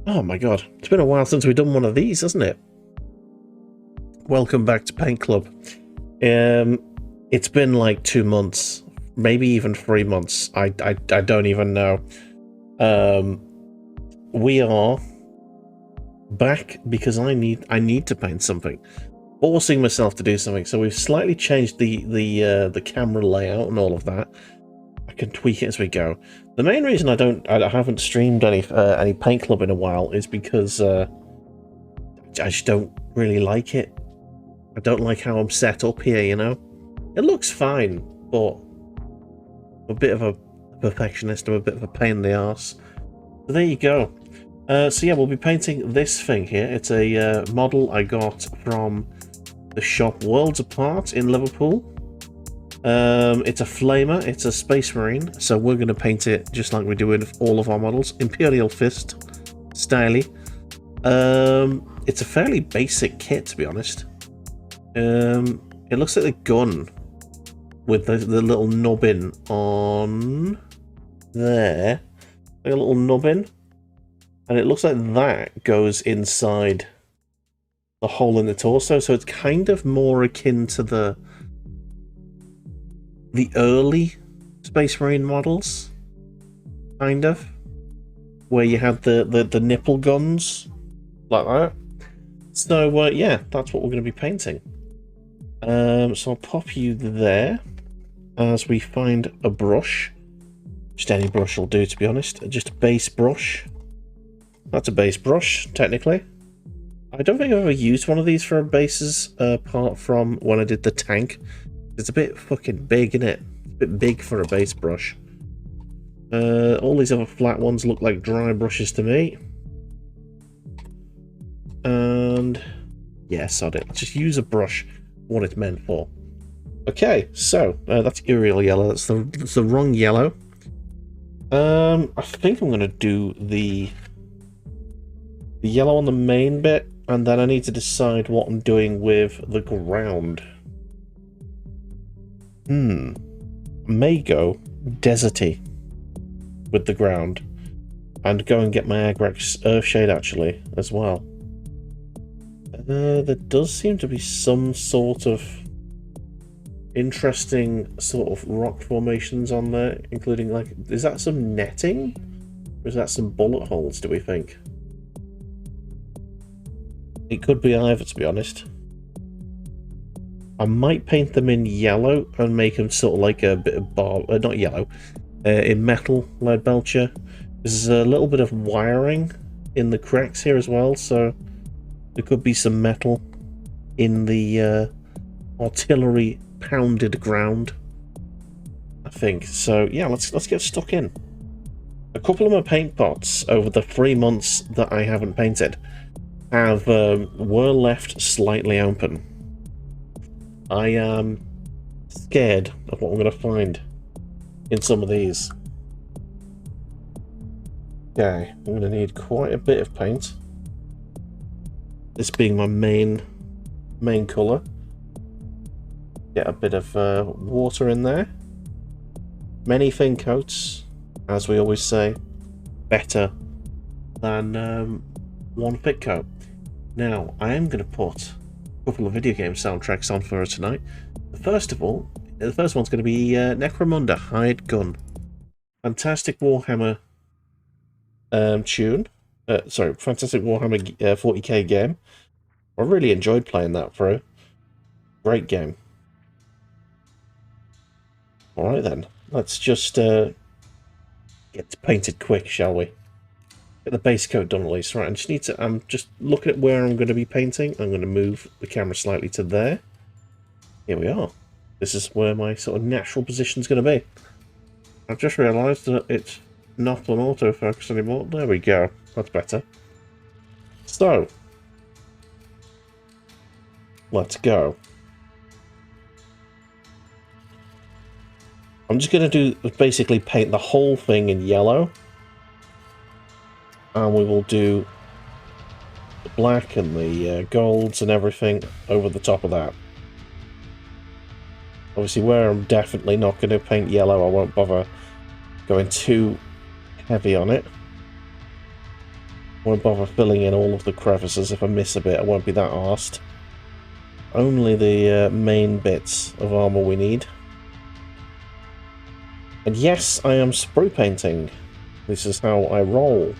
Oh my god, it's been a while since we've done one of these, hasn't it? Welcome back to Paint Club. It's been like 2 months, maybe even 3 months. I don't even know. We are back because I need to paint something. Forcing myself to do something. So we've slightly changed the camera layout and all of that. I can tweak it as we go. The main reason I haven't streamed any Paint Club in a while is because I just don't really like it. I don't like how I'm set up here, you know? It looks fine, but I'm a bit of a perfectionist. I'm a bit of a pain in the arse. So there you go. So yeah, we'll be painting this thing here. It's a model I got from the shop Worlds Apart in Liverpool. It's a flamer, it's a space marine, so we're going to paint it just like we do with all of our models, Imperial Fist styly. It's a fairly basic kit, to be honest. It looks like the gun with the little nubbin on there, like a little nubbin, and it looks like that goes inside the hole in the torso, so it's kind of more akin to the early Space Marine models, kind of, where you had the nipple guns like that. So yeah, that's what we're going to be painting. So I'll pop you there as we find a brush. Just any brush will do, to be honest. Just a base brush. That's a base brush, technically. I don't think I've ever used one of these for bases, apart from when I did the tank. It's a bit fucking big, isn't it? It's a bit big for a base brush. All these other flat ones look like dry brushes to me. And yeah, sod it. Just use a brush, what it's meant for. Okay, so that's Uriel yellow. That's the wrong yellow. I think I'm gonna do the yellow on the main bit, and then I need to decide what I'm doing with the ground. May go deserty with the ground, and go and get my Agrex Earthshade actually as well. There does seem to be some sort of interesting sort of rock formations on there, including, like, is that some netting? Or is that some bullet holes, do we think? It could be either, to be honest. I might paint them in yellow and make them sort of like a bit of not yellow, in metal lead belcher. There's a little bit of wiring in the cracks here as well, so there could be some metal in the artillery pounded ground, I think. So yeah, let's get stuck in. A couple of my paint pots over the 3 months that I haven't painted have were left slightly open. I am scared of what I'm going to find in some of these. Okay, I'm going to need quite a bit of paint. This being my main colour. Get a bit of water in there. Many thin coats, as we always say, better than one thick coat. Now, I am going to put a couple of video game soundtracks on for us tonight. The first one's going to be Necromunda Hired Gun. Fantastic Warhammer tune. Sorry, fantastic Warhammer 40k game. I really enjoyed playing that through. Great game. Alright then, let's just get painted quick, shall we? Get the base coat done at least. Right, I just need to, I'm just looking at where I'm going to be painting. I'm going to move the camera slightly to there. Here we are. This is where my sort of natural position is going to be. I've just realised that it's not on autofocus anymore. There we go. That's better. So, let's go. I'm just going to basically paint the whole thing in yellow. And we will do the black and the golds and everything over the top of that. Obviously, where I'm definitely not going to paint yellow, I won't bother going too heavy on it. Won't bother filling in all of the crevices. If I miss a bit, I won't be that arsed. Only the main bits of armor we need. And yes, I am spray painting. This is how I roll.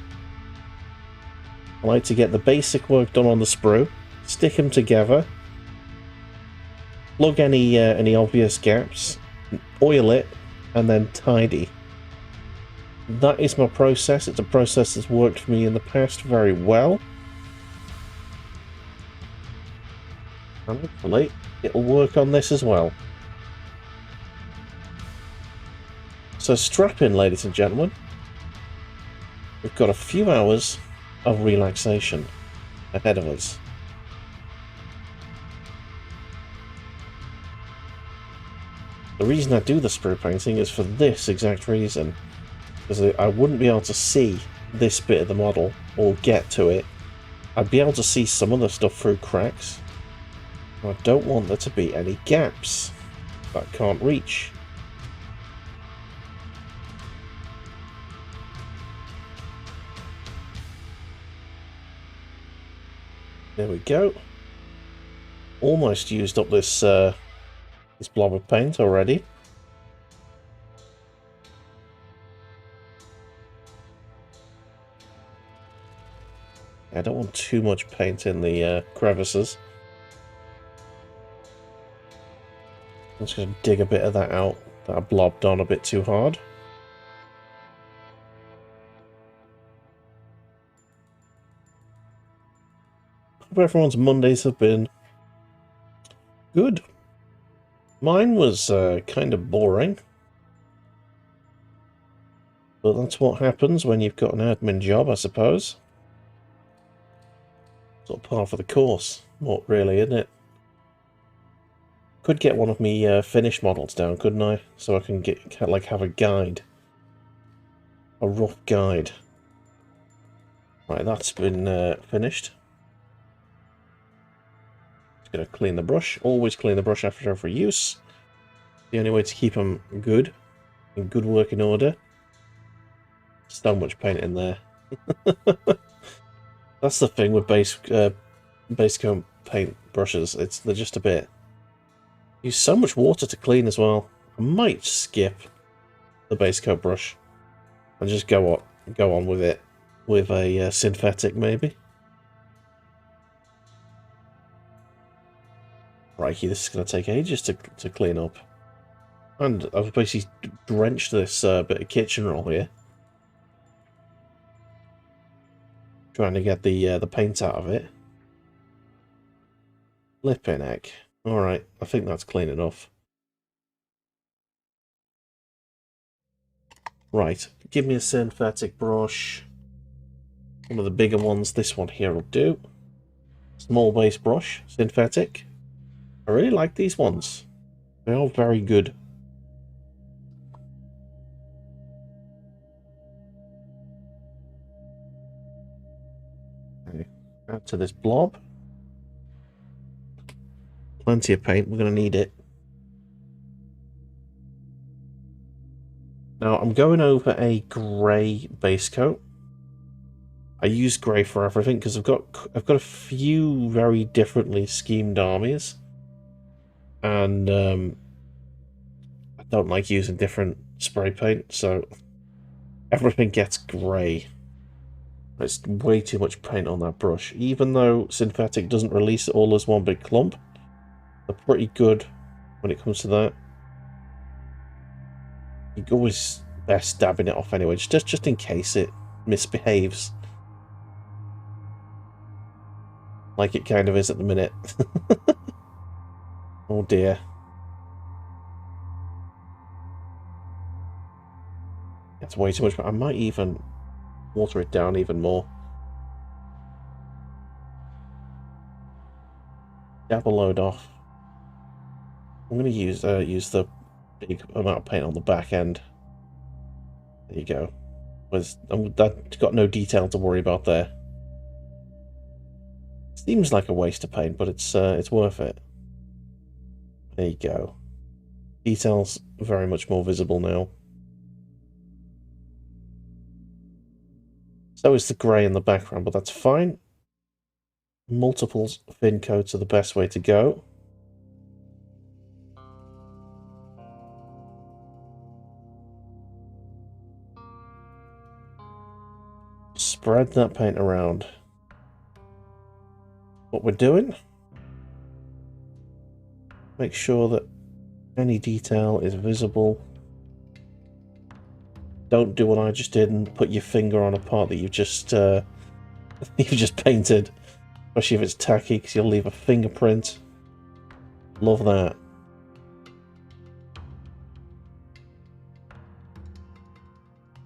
I like to get the basic work done on the sprue, stick them together, plug any obvious gaps, oil it, and then tidy. That is my process. It's a process that's worked for me in the past very well. And hopefully it'll work on this as well. So strap in, ladies and gentlemen. We've got a few hours of relaxation ahead of us. The reason I do the spray painting is for this exact reason. Because I wouldn't be able to see this bit of the model, or get to it. I'd be able to see some of the stuff through cracks. I don't want there to be any gaps that I can't reach. There we go. Almost used up this this blob of paint already. I don't want too much paint in the crevices. I'm just going to dig a bit of that out that I blobbed on a bit too hard. Hope everyone's Mondays have been good. Mine was kind of boring. But that's what happens when you've got an admin job, I suppose. Sort of par for the course. Not really, isn't it? Could get one of me finished models down, couldn't I? So I can get like have a guide. A rough guide. Right, that's been finished. Just gonna clean the brush. Always clean the brush after every use. The only way to keep them good, in good working order. So much paint in there. That's the thing with base coat paint brushes. They're just a bit. Use so much water to clean as well. I might skip the base coat brush and just go on with it with a synthetic maybe. Crikey, this is going to take ages to clean up. And I've basically drenched this bit of kitchen roll here. Trying to get the paint out of it. Flipping heck. Alright, I think that's clean enough. Right, give me a synthetic brush. One of the bigger ones, this one here will do. Small base brush, synthetic. I really like these ones. They are very good. Okay, add to this blob. Plenty of paint, we're going to need it. Now I'm going over a grey base coat. I use grey for everything because I've got a few very differently schemed armies, and I don't like using different spray paint, so everything gets grey. It's way too much paint on that brush. Even though synthetic doesn't release it all as one big clump, they're pretty good when it comes to that. You're always best dabbing it off anyway, just in case it misbehaves. Like it kind of is at the minute. Oh dear. That's way too much, but I might even water it down even more. Dab a load off. I'm going to use the big amount of paint on the back end. There you go. That's got no detail to worry about there. Seems like a waste of paint, but it's worth it. There you go. Details very much more visible now. So is the grey in the background, but that's fine. Multiple thin coats are the best way to go. Spread that paint around. What we're doing, make sure that any detail is visible. Don't do what I just did and put your finger on a part that you've just you've just painted, especially if it's tacky, because you'll leave a fingerprint. Love that.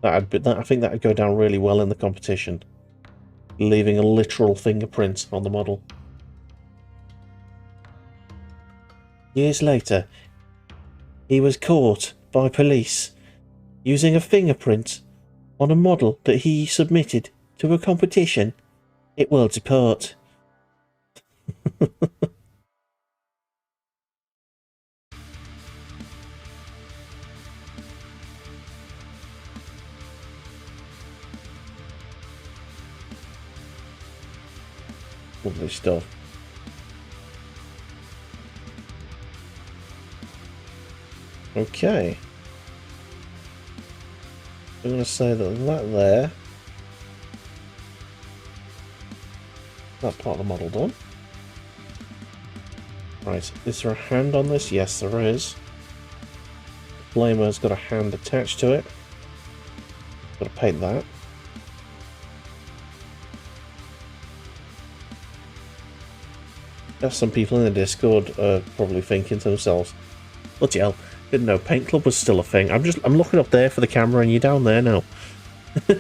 I think that'd go down really well in the competition, leaving a literal fingerprint on the model. Years later, he was caught by police using a fingerprint on a model that he submitted to a competition. It will depart. Lovely stuff. Okay. I'm going to say that that part of the model done. Right, is there a hand on this? Yes, there is. The flamer's got a hand attached to it. Got to paint that. Now some people in the Discord are probably thinking to themselves, bloody hell, didn't know Paint Club was still a thing. I'm looking up there for the camera and you're down there now. I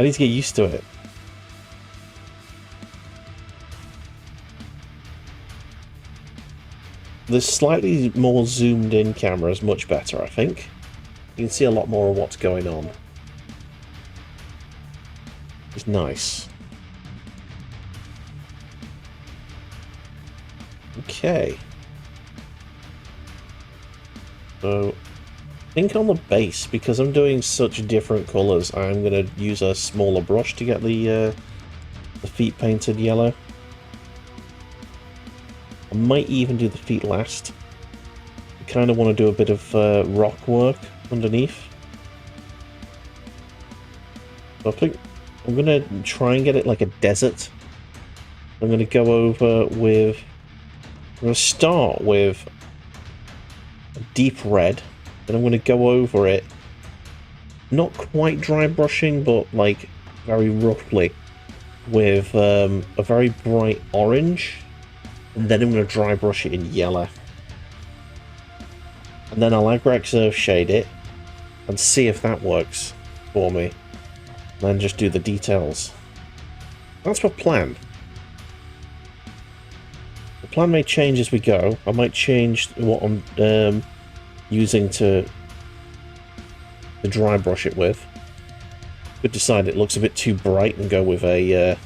need to get used to it. The slightly more zoomed in camera is much better, I think. You can see a lot more of what's going on. It's nice. Okay. So, I think on the base, because I'm doing such different colours, I'm going to use a smaller brush to get the feet painted yellow. I might even do the feet last. I kind of want to do a bit of rock work underneath. So I think I'm going to try and get it like a desert. I'm going to go over with... I'm going to start with a deep red, then I'm going to go over it, not quite dry brushing, but like very roughly, with a very bright orange, and then I'm going to dry brush it in yellow. And then I'll agri-exerve shade it, and see if that works for me. And then just do the details. That's my plan. The plan may change as we go. I might change what I'm using to dry brush it with. Could decide it looks a bit too bright and go with a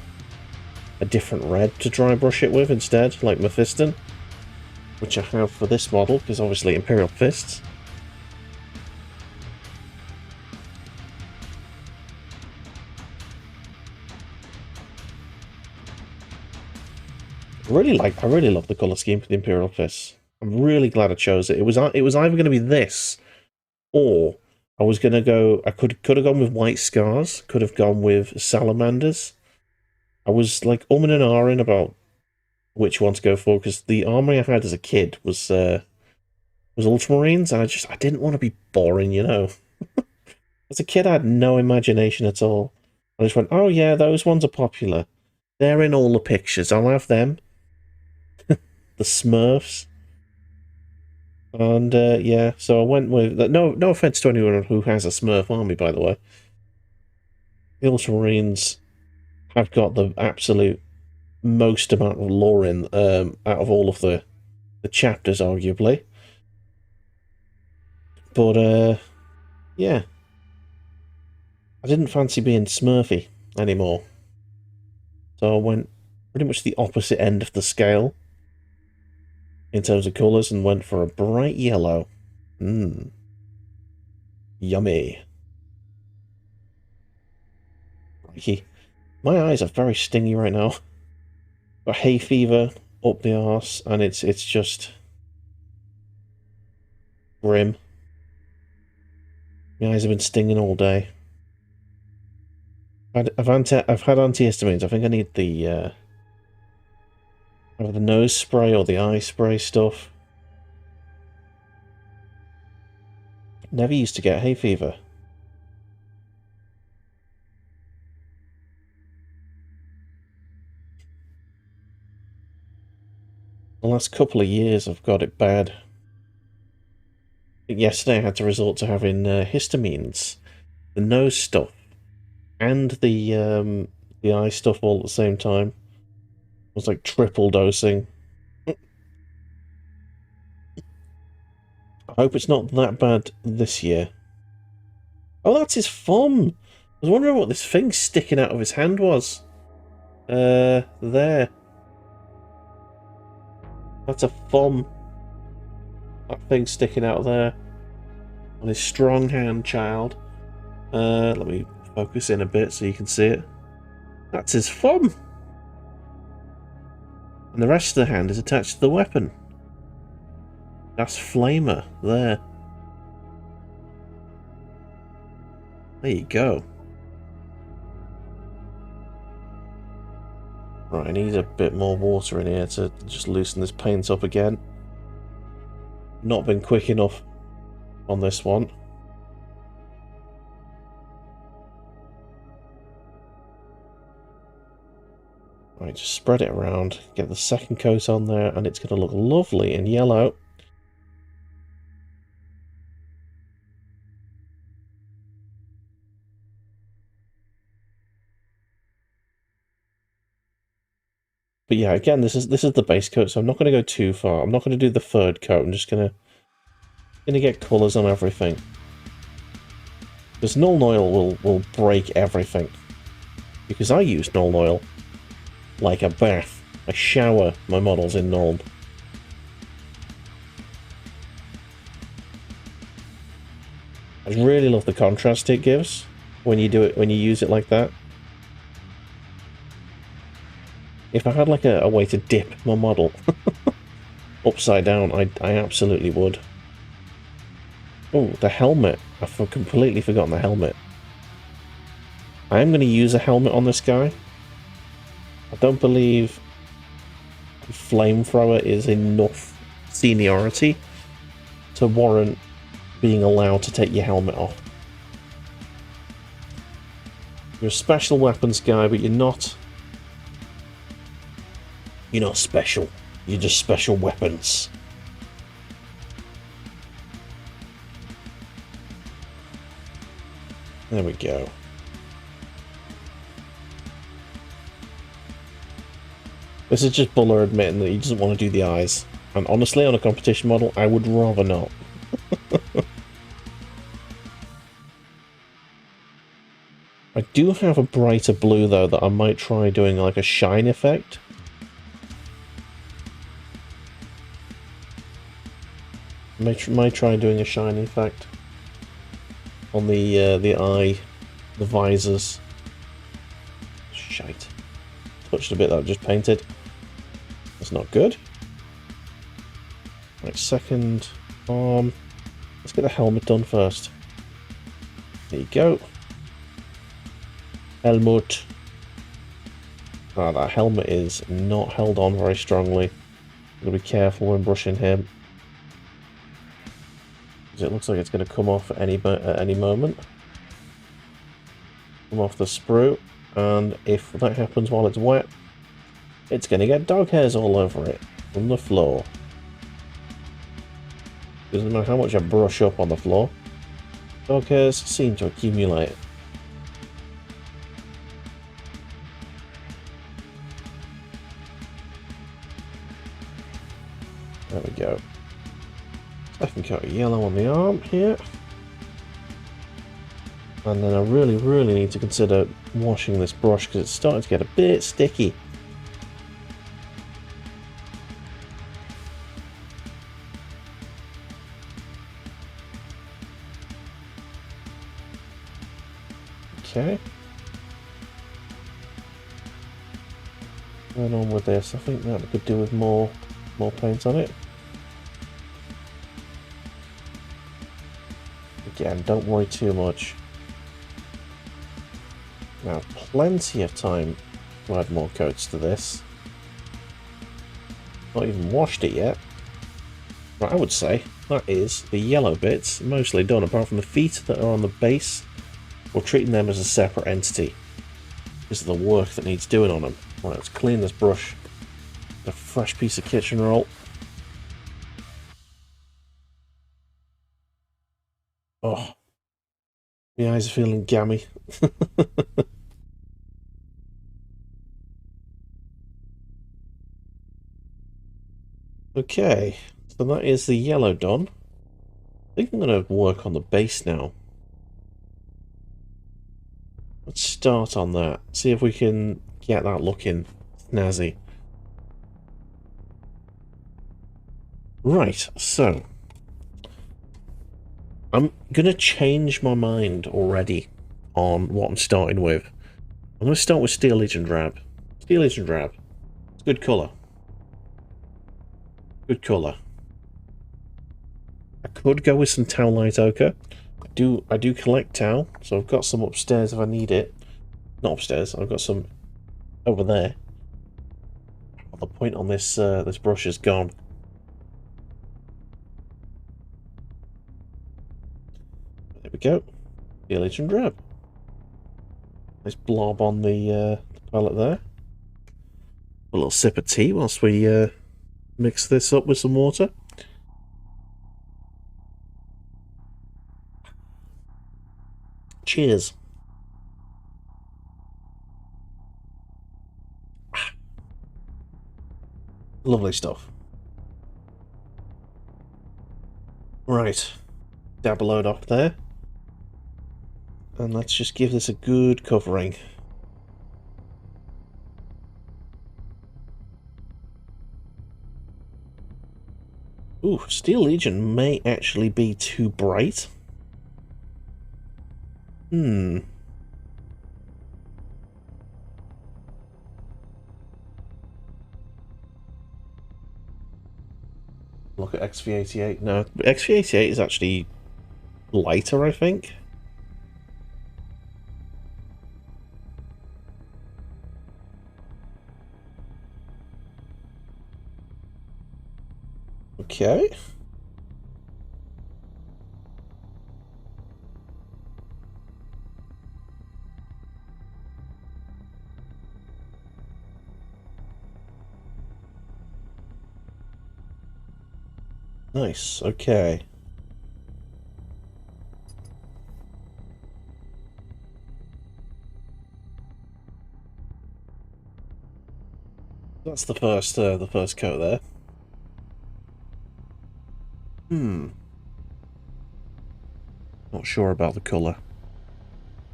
different red to dry brush it with instead, like Mephiston, which I have for this model, because obviously Imperial Fists. I really love the colour scheme for the Imperial Fists. I'm really glad I chose it. It was either going to be this, or I was going to go... I could have gone with White Scars, could have gone with Salamanders. I was like umming and ahhing about which one to go for, because the army I had as a kid was Ultramarines, and I didn't want to be boring, you know. As a kid, I had no imagination at all. I just went, oh yeah, those ones are popular. They're in all the pictures. I'll have them. The Smurfs. And yeah, so I went with... No offense to anyone who has a Smurf army, by the way. The Ultramarines have got the absolute most amount of lore in out of all of the chapters, arguably. But yeah, I didn't fancy being Smurfy anymore, so I went pretty much the opposite end of the scale in terms of colours and went for a bright yellow. Yummy. Crikey. My eyes are very stingy right now. Got hay fever up the arse, and it's just grim. My eyes have been stinging all day. I've had antihistamines. I think I need the either the nose spray or the eye spray stuff. Never used to get hay fever. The last couple of years I've got it bad. Yesterday I had to resort to having histamines, the nose stuff, and the eye stuff all at the same time. It was like triple dosing. I hope it's not that bad this year. Oh, that's his thumb! I was wondering what this thing sticking out of his hand was. There. That's a thumb. That thing sticking out there. On his strong hand, child. Let me focus in a bit so you can see it. That's his thumb! And the rest of the hand is attached to the weapon. That's Flamer, there. There you go. Right, I need a bit more water in here to just loosen this paint up again. Not been quick enough on this one. Right, just spread it around, get the second coat on there, and it's going to look lovely in yellow. But yeah, again, this is the base coat, so I'm not going to go too far. I'm not going to do the third coat. I'm just going to get colours on everything. Because Nuln Oil will break everything. Because I use Nuln Oil like a bath. I shower my models in Nuln. I really love the contrast it gives when you use it like that. If I had like a way to dip my model upside down, I absolutely would. Oh, the helmet. I've completely forgotten the helmet. I am going to use a helmet on this guy. I don't believe Flamethrower is enough seniority to warrant being allowed to take your helmet off. You're a special weapons guy, but you're not... You're not special. You're just special weapons. There we go. This is just Buller admitting that he doesn't want to do the eyes. And honestly, on a competition model, I would rather not. I do have a brighter blue, though, that I might try doing like a shine effect. Might try doing a shine effect on the eye, the visors. Shite. Touched a bit that I just painted. That's not good. Right, second arm. Let's get the helmet done first. There you go. Helmut. Ah, that helmet is not held on very strongly. I'm going to be careful when brushing him. Because it looks like it's going to come off at any moment. Come off the sprue. And if that happens while it's wet, it's going to get dog hairs all over it from the floor. Doesn't matter how much I brush up on the floor, dog hairs seem to accumulate. There we go. Second coat of yellow on the arm here. And then I really, really need to consider washing this brush because it's starting to get a bit sticky. Okay. going on with this? I think that could do with more paint on it. Again, don't worry too much. Now, plenty of time to add more coats to this. Not even washed it yet. Right, I would say that is the yellow bits mostly done, apart from the feet that are on the base. We're treating them as a separate entity because of the work that needs doing on them. Right, let's clean this brush. A fresh piece of kitchen roll. Oh, my eyes are feeling gammy. Okay, so that is the yellow done. I think I'm going to work on the base now. Let's start on that. See if we can get that looking snazzy. Right, so I'm going to change my mind already on what I'm starting with. I'm going to start with Steel Legion Drab. Steel Legion Drab. It's good colour. Good colour. I could go with some Towelite Ochre. I do collect Towel, so I've got some upstairs if I need it. Not upstairs, I've got some over there. Oh, the point on this this brush is gone. There we go. Steel Legion Drab. Nice blob on the palette there. A little sip of tea whilst we mix this up with some water. Cheers. Lovely stuff. Right. Dab a load off there. And let's just give this a good covering. Ooh, Steel Legion may actually be too bright. Look at XV88. No, XV88 is actually lighter, I think. Okay. Nice, okay. That's the first coat there. Not sure about the colour.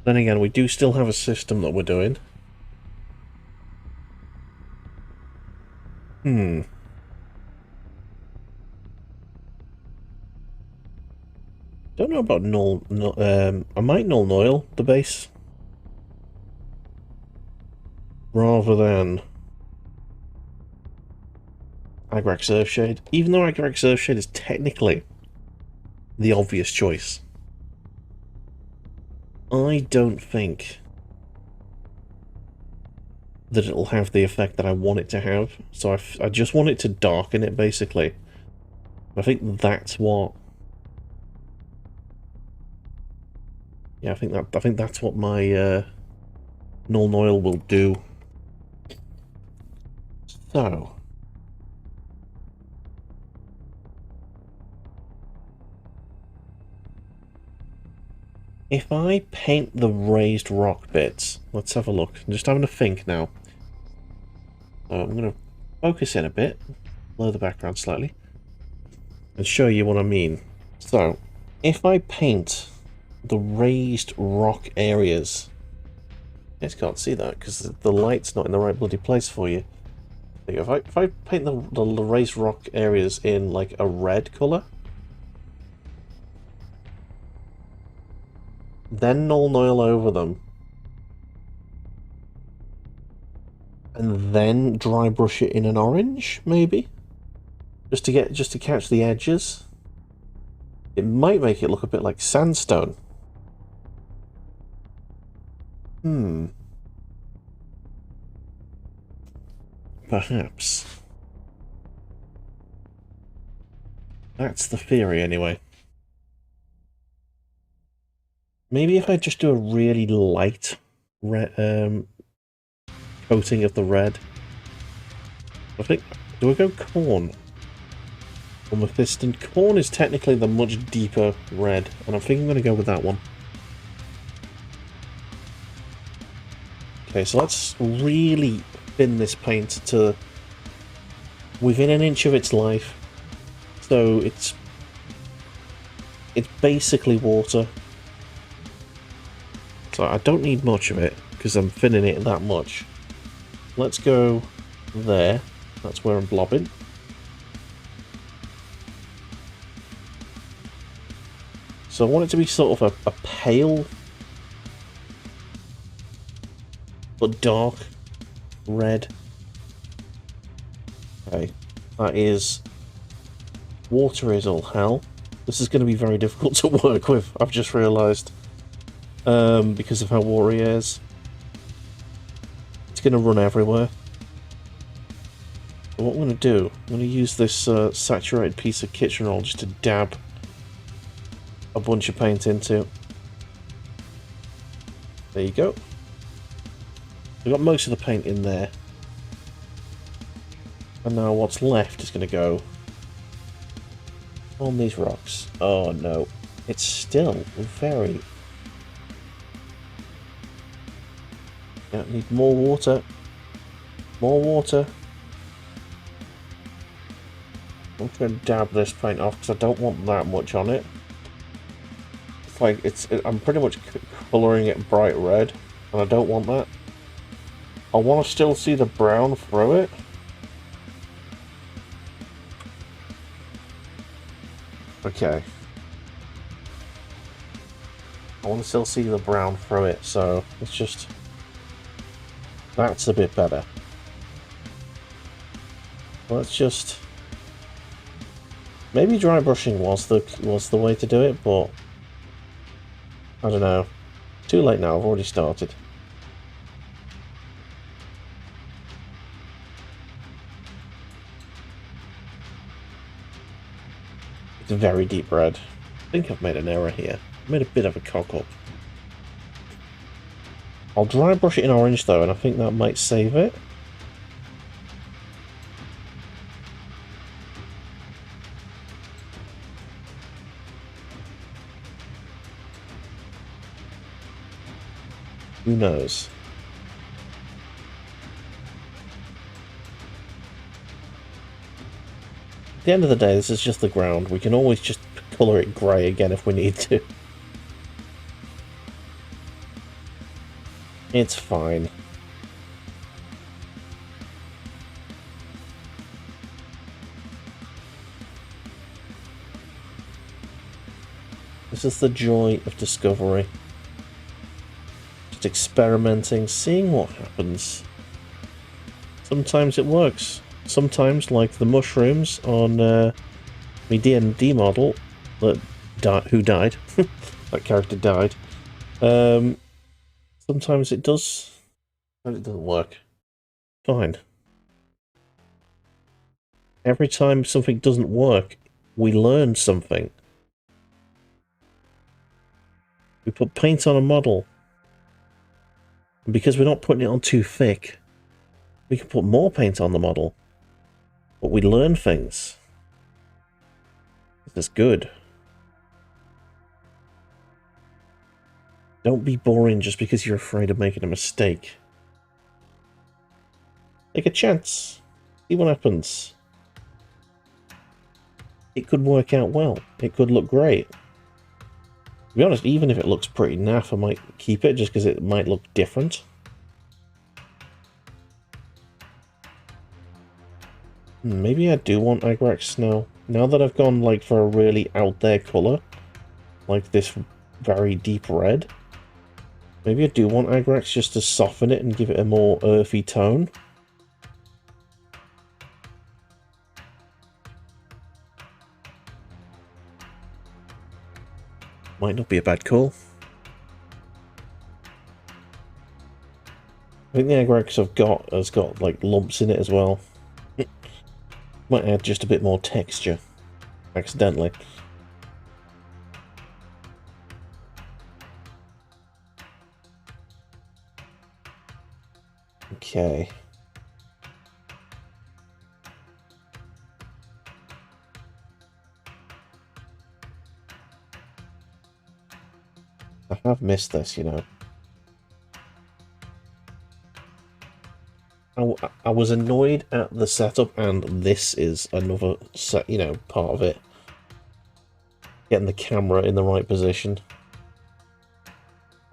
Then again, we do still have a system that we're doing. Don't know about null. I might null oil the base rather than Agrax Earthshade, even though Agrax Earthshade is technically the obvious choice. I don't think that it'll have the effect that I want it to have, so I just want it to darken it, basically. I think that's what... Yeah, I think that's what my null oil will do. So... if I paint the raised rock bits, let's have a look. I'm just having a think now. So I'm going to focus in a bit, blur the background slightly, and show you what I mean. So, if I paint the raised rock areas, you guys can't see that because the light's not in the right bloody place for you. There you go. If I paint the raised rock areas in like a red colour, then null oil over them, and then dry brush it in an orange, maybe? Just to catch the edges. It might make it look a bit like sandstone. Perhaps. That's the theory, anyway. Maybe if I just do a really light red, coating of the red. I think... Do I go corn? Or Mephiston? Corn is technically the much deeper red, and I think I'm going to go with that one. Okay, so let's really thin this paint to within an inch of its life. So it's basically water. So I don't need much of it because I'm thinning it that much. Let's go there. That's where I'm blobbing. So I want it to be sort of a pale but dark red. Okay, that is... Water is all hell. This is going to be very difficult to work with, I've just realised. Because of how watery it is. It's going to run everywhere. But what I'm going to do, I'm going to use this saturated piece of kitchen roll just to dab a bunch of paint into. There you go. We've got most of the paint in there. And now what's left is going to go on these rocks. Oh no. It's still very... Yeah, need more water. More water. I'm trying to dab this paint off because I don't want that much on it. It's like, I'm pretty much colouring it bright red, and I don't want that. I want to still see the brown through it. Okay. I want to still see the brown through it, so it's just... That's a bit better. Let's just... Maybe dry brushing was the way to do it, but... I don't know. Too late now, I've already started. It's a very deep red. I think I've made an error here. I made a bit of a cock-up. I'll dry brush it in orange though, and I think that might save it. Who knows? At the end of the day, this is just the ground. We can always just colour it grey again if we need to. It's fine. This is the joy of discovery. Just experimenting, seeing what happens. Sometimes it works. Sometimes, like the mushrooms on my D&D model, who died, that character died. Sometimes it does, and it doesn't work. Fine. Every time something doesn't work, we learn something. We put paint on a model. And because we're not putting it on too thick, we can put more paint on the model. But we learn things. This is good. Don't be boring just because you're afraid of making a mistake. Take a chance. See what happens. It could work out well. It could look great. To be honest, even if it looks pretty naff, I might keep it just because it might look different. Maybe I do want Agrax now. Now that I've gone like for a really out there colour, like this very deep red, maybe I do want Agrax just to soften it and give it a more earthy tone. Might not be a bad call. I think the Agrax has got like lumps in it as well. Might add just a bit more texture, accidentally. Okay. I have missed this, you know. I was annoyed at the setup, and this is another set, you know, part of it. Getting the camera in the right position.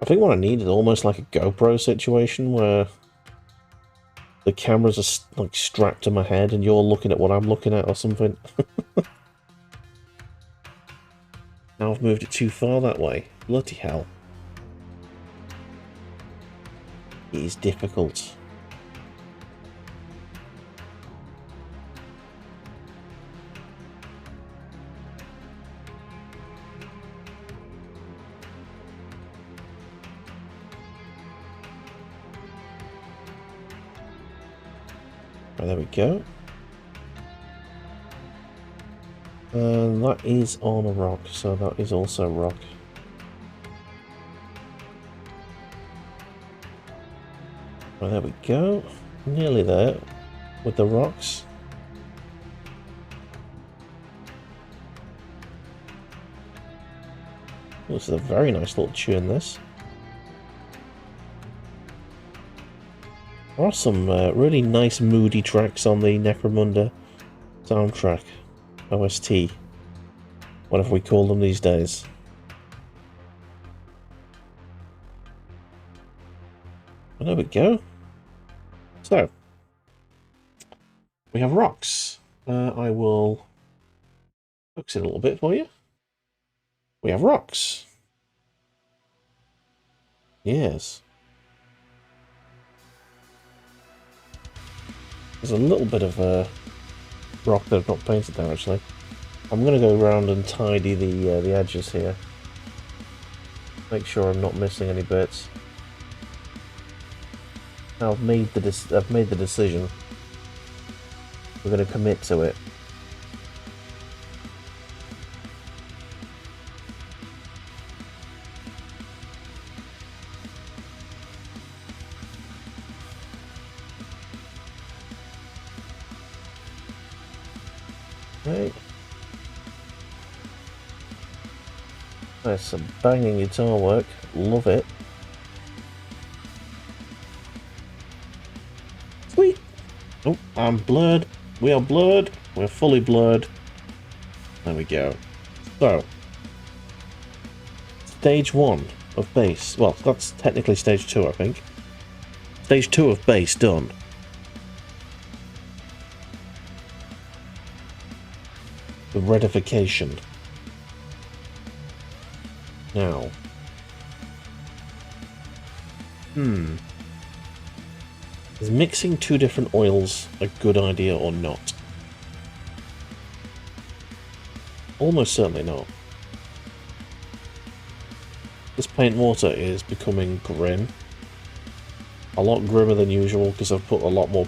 I think what I need is almost like a GoPro situation where the cameras are like strapped to my head and you're looking at what I'm looking at or something. Now I've moved it too far that way. Bloody hell. It is difficult. Right, there we go. And that is on a rock, so that is also rock. Right, there we go. Nearly there with the rocks. Oh, this is a very nice little tune, this. There are some really nice moody tracks on the Necromunda soundtrack. OST. Whatever we call them these days. And there we go. So, we have rocks. I will focus it a little bit for you. We have rocks. Yes. There's a little bit of rock that I've not painted there, actually. I'm going to go around and tidy the edges here. Make sure I'm not missing any bits. I've made the decision. We're going to commit to it. Right. There's some banging guitar work. Love it. Sweet. Oh, I'm blurred. We are blurred. We're fully blurred. There we go. So, stage 1 of bass. Well, that's technically stage 2, I think. Stage 2 of bass done. The redification. Now. Is mixing 2 different oils a good idea or not? Almost certainly not. This paint water is becoming grim. A lot grimmer than usual because I've put a lot more...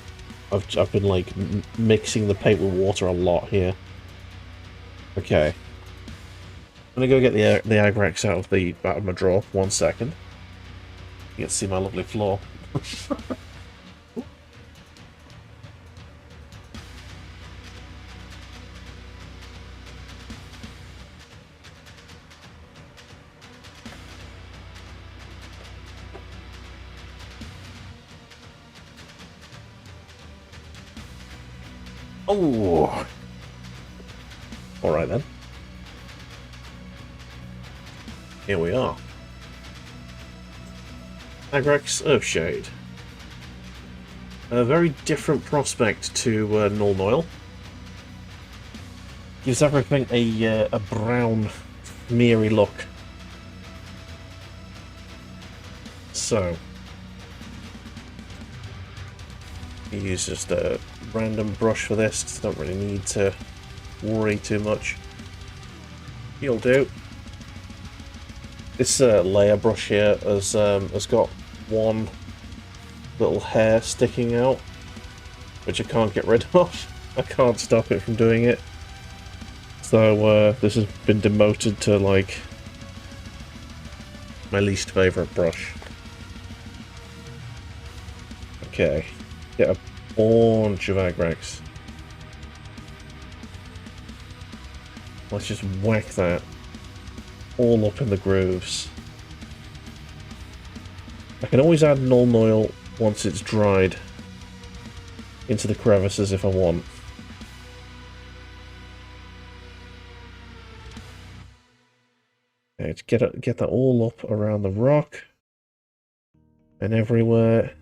I've been like mixing the paint with water a lot here. Okay. I'm gonna go get the Agrax out of my drawer. 1 second. You can see my lovely floor. Oh! Alright then. Here we are. Agrax Earthshade. A very different prospect to Null Noil. Gives everything a brown, smeary look. So, you use just a random brush for this. Don't really need to worry too much. You'll do. This layer brush here has got one little hair sticking out, which I can't get rid of. I can't stop it from doing it. So this has been demoted to like my least favourite brush. Okay, get a bunch of agrax. Let's just whack that all up in the grooves. I can always add null oil once it's dried into the crevices if I want. Okay, get that all up around the rock and everywhere.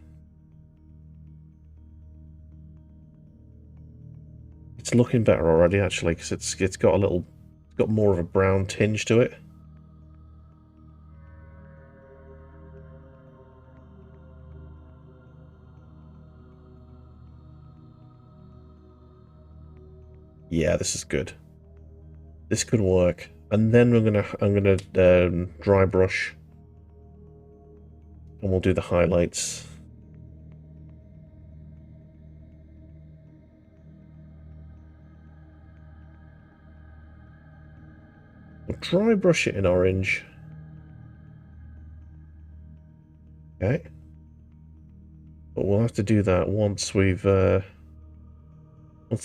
It's looking better already, actually, because it's got more of a brown tinge to it. Yeah, this is good. This could work. And then I'm gonna dry brush, and we'll do the highlights. We'll dry brush it in orange. Okay. But we'll have to do that once we've once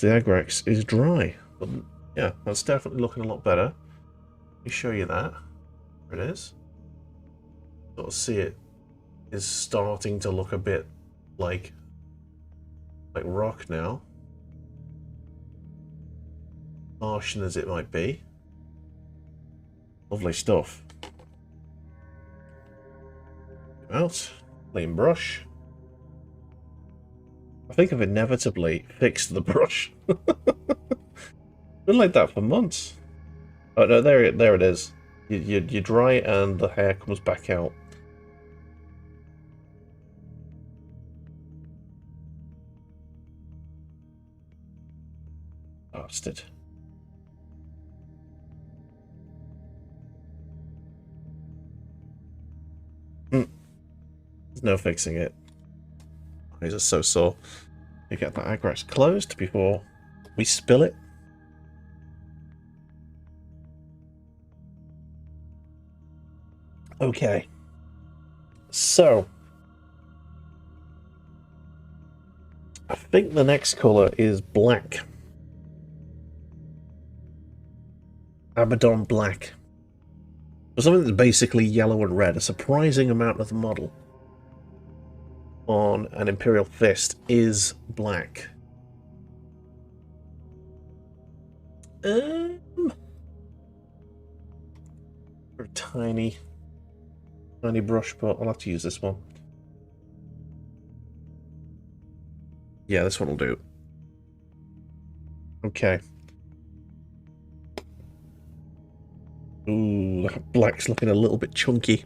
the agrax is dry. But yeah, that's definitely looking a lot better. Let me show you that. There it is. Sort of see it is starting to look a bit like rock now. Harsh as it might be. Lovely stuff. Out. Clean brush. I think I've inevitably fixed the brush. Been like that for months. Oh no, there it is. You dry and the hair comes back out. Bastard. There's no fixing it. Eyes are so sore. You get that agrax closed before we spill it. Okay. So I think the next colour is black. Abaddon black. For something that's basically yellow and red, a surprising amount of the model on an Imperial Fist is black. A tiny brush, but I'll have to use this one. Yeah, this one will do. Okay. Ooh, that black's looking a little bit chunky.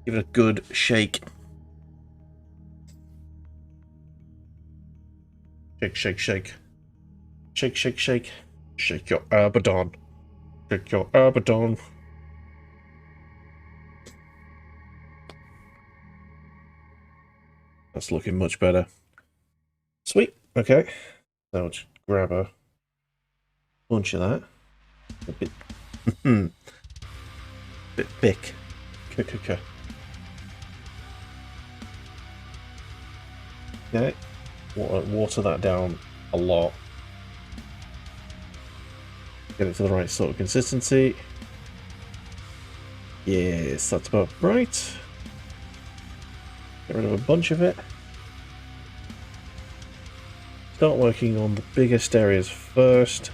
Give it a good shake. Shake, shake, shake. Shake, shake, shake. Shake your Abaddon. Shake your Abaddon. That's looking much better. Sweet. Okay. So I'll just grab a bunch of that. A bit bit thick. Okay. Water that down a lot. Get it to the right sort of consistency. Yes, that's about right. Get rid of a bunch of it. Start working on the biggest areas first,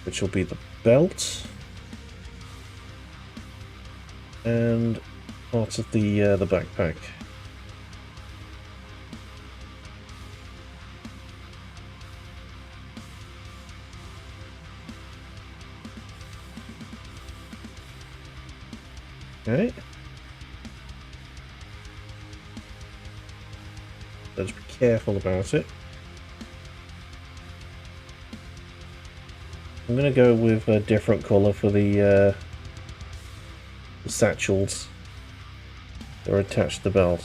which will be the belt and part of the backpack. Okay. Let's be careful about it. I'm going to go with a different colour for the satchels that are attached to the belt.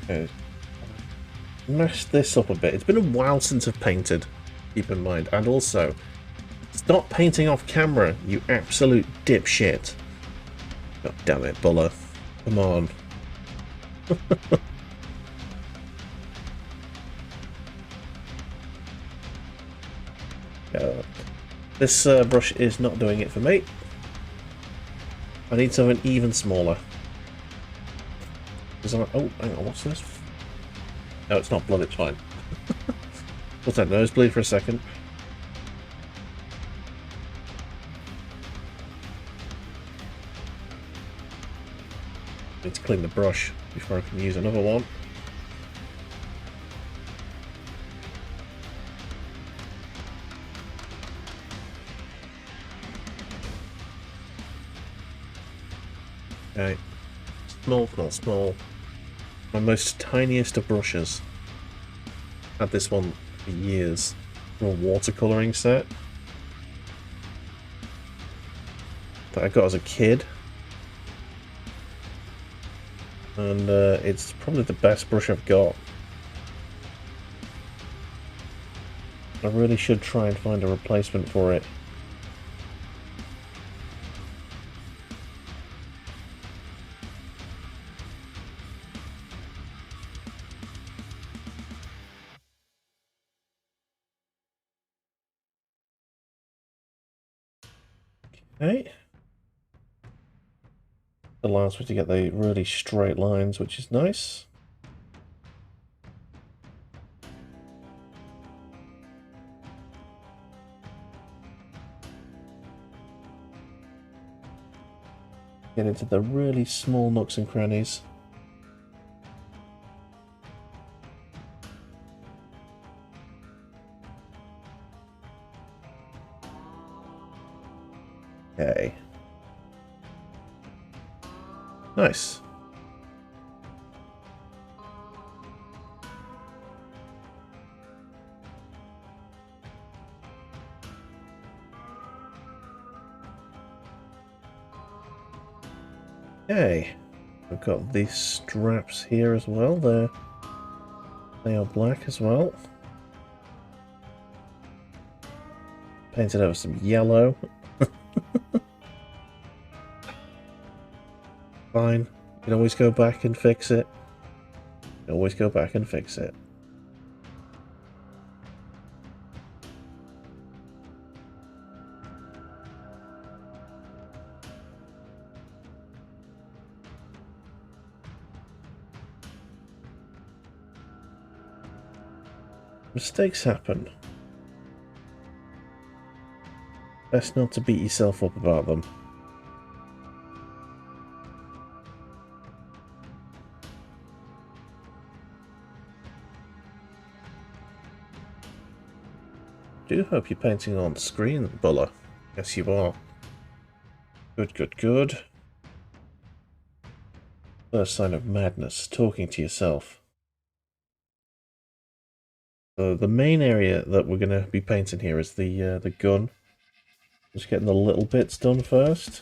Okay. Messed this up a bit. It's been a while since I've painted, keep in mind. And also, stop painting off camera, you absolute dipshit. God damn it, Buller. Come on. This brush is not doing it for me. I need something even smaller. Oh, hang on, what's this? No, it's not blood, it's fine. What's that nosebleed for a second? Need to clean the brush before I can use another one. Okay. Small, not small. My most tiniest of brushes. Had this one for years. A watercolouring set that I got as a kid. And it's probably the best brush I've got. I really should try and find a replacement for it. Okay. Allows me to get the really straight lines, which is nice. Get into the really small nooks and crannies. Okay. Nice. Okay. I've got these straps here as well. They are black as well. Painted over some yellow. Fine. You can always go back and fix it. You can always go back and fix it. Mistakes happen. Best not to beat yourself up about them. Do hope you're painting on screen, Buller. Yes, you are. Good, good, good. First sign of madness, talking to yourself. So the main area that we're going to be painting here is the gun. Just getting the little bits done first.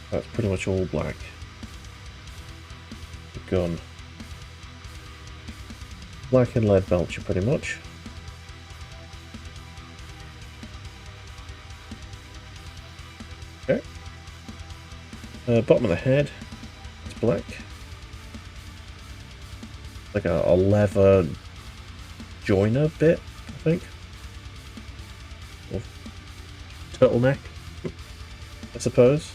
That's pretty much all black. The gun. Black and lead belcher, pretty much. Okay. Bottom of the head, it's black. Like a leather joiner bit, I think. Or turtleneck, I suppose.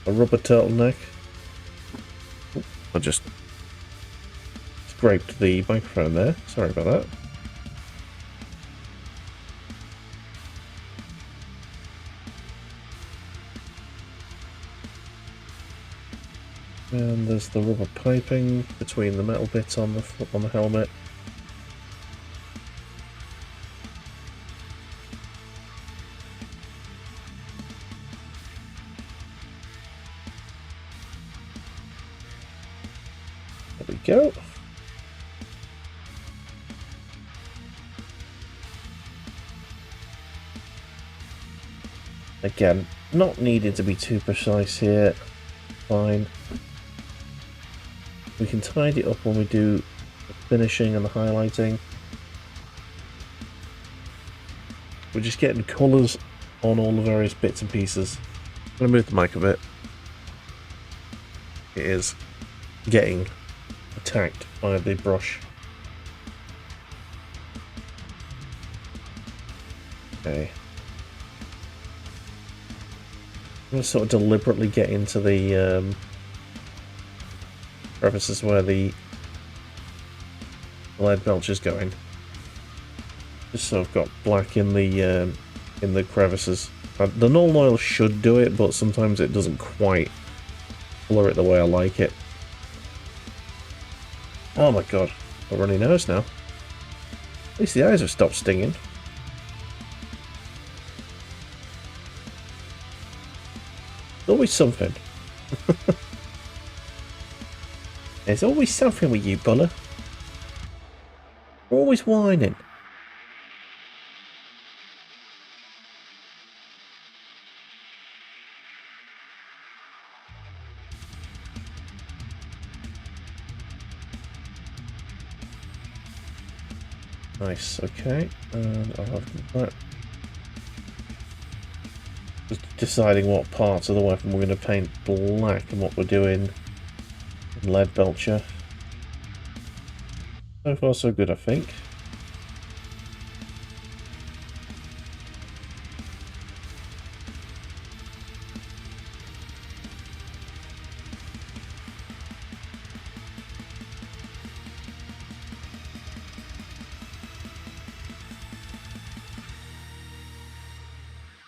A rubber turtleneck. I just scraped the microphone there. Sorry about that. And there's the rubber piping between the metal bits on the helmet. we go. Again, not needing to be too precise here. Fine. We can tidy it up when we do the finishing and the highlighting. We're just getting colours on all the various bits and pieces. I'm going to move the mic a bit. It is getting attacked by the brush. Okay. I'm going to sort of deliberately get into the crevices where the lead belch is going. Just so I've got black in the crevices. The null oil should do it, but sometimes it doesn't quite colour it the way I like it. Oh my god, a runny nose now. At least the eyes have stopped stinging. Always something. There's always something with you, Buller. You're always whining. Nice, okay. And I'll have that. Just deciding what parts of the weapon we're going to paint black and what we're doing in lead belcher. So far so good, I think.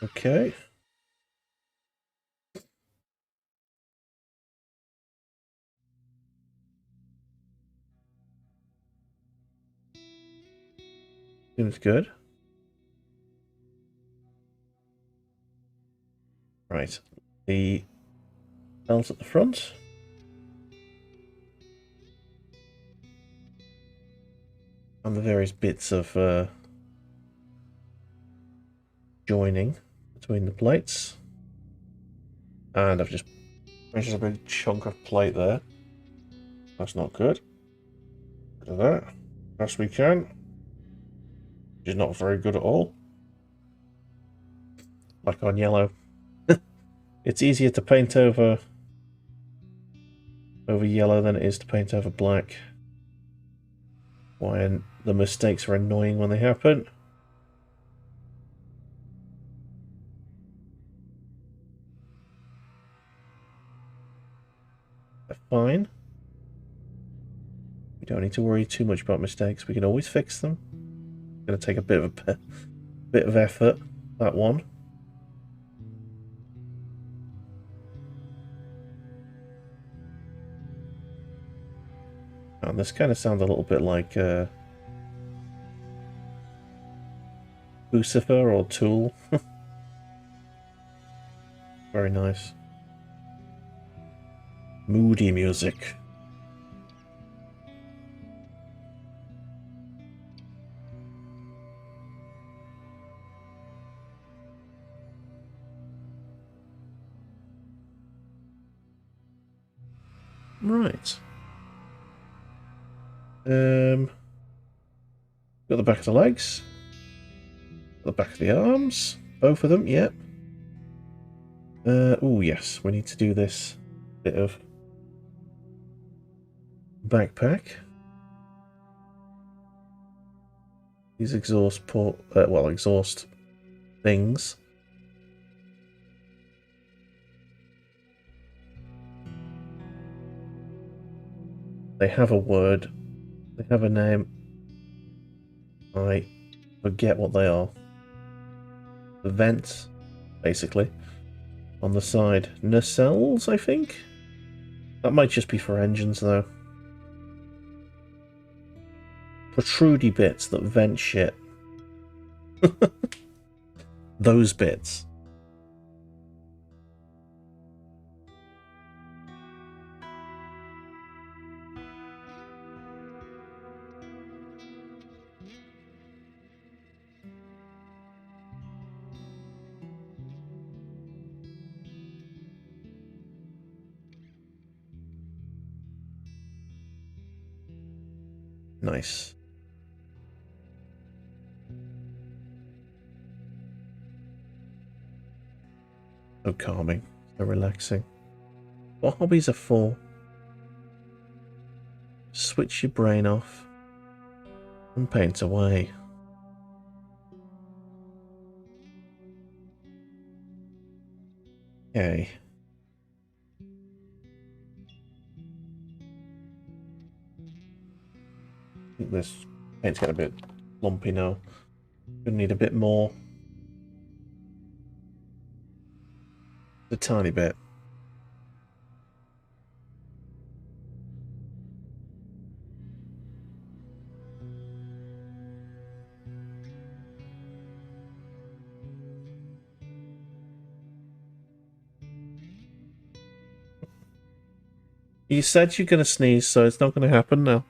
Okay. Seems good. Right. The belt at the front. And the various bits of joining between the plates. And I've just a big chunk of plate there. That's not good. Look at that. Best we can. Which is not very good at all. Like on yellow. It's easier to paint over yellow than it is to paint over black. When the mistakes are annoying when they happen. They're fine. We don't need to worry too much about mistakes. We can always fix them. It's going to take a bit of effort, that one. And this kind of sounds a little bit like Lucifer or Tool. Very nice. Moody music. Right. Got the back of the legs. The back of the arms. Both of them, yep. Oh yes, we need to do this bit of backpack. These exhaust exhaust things. They have a word. They have a name. I forget what they are. The vents, basically, on the side. Nacelles, I think? That might just be for engines, though. Protrudy bits that vent shit. Those bits. Nice. So calming, so relaxing. What hobbies are for? Switch your brain off and paint away. Okay. I think this paint's getting a bit lumpy now. Gonna need a bit more. A tiny bit. You said you're gonna sneeze, so it's not gonna happen now.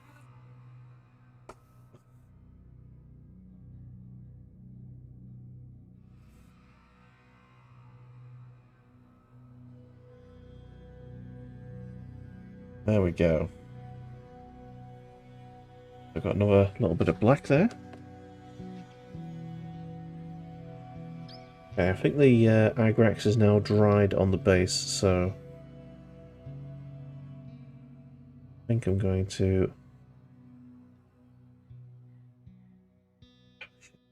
There we go. I've got another little bit of black there. Okay, I think the Agrax is now dried on the base, so I think I'm going to...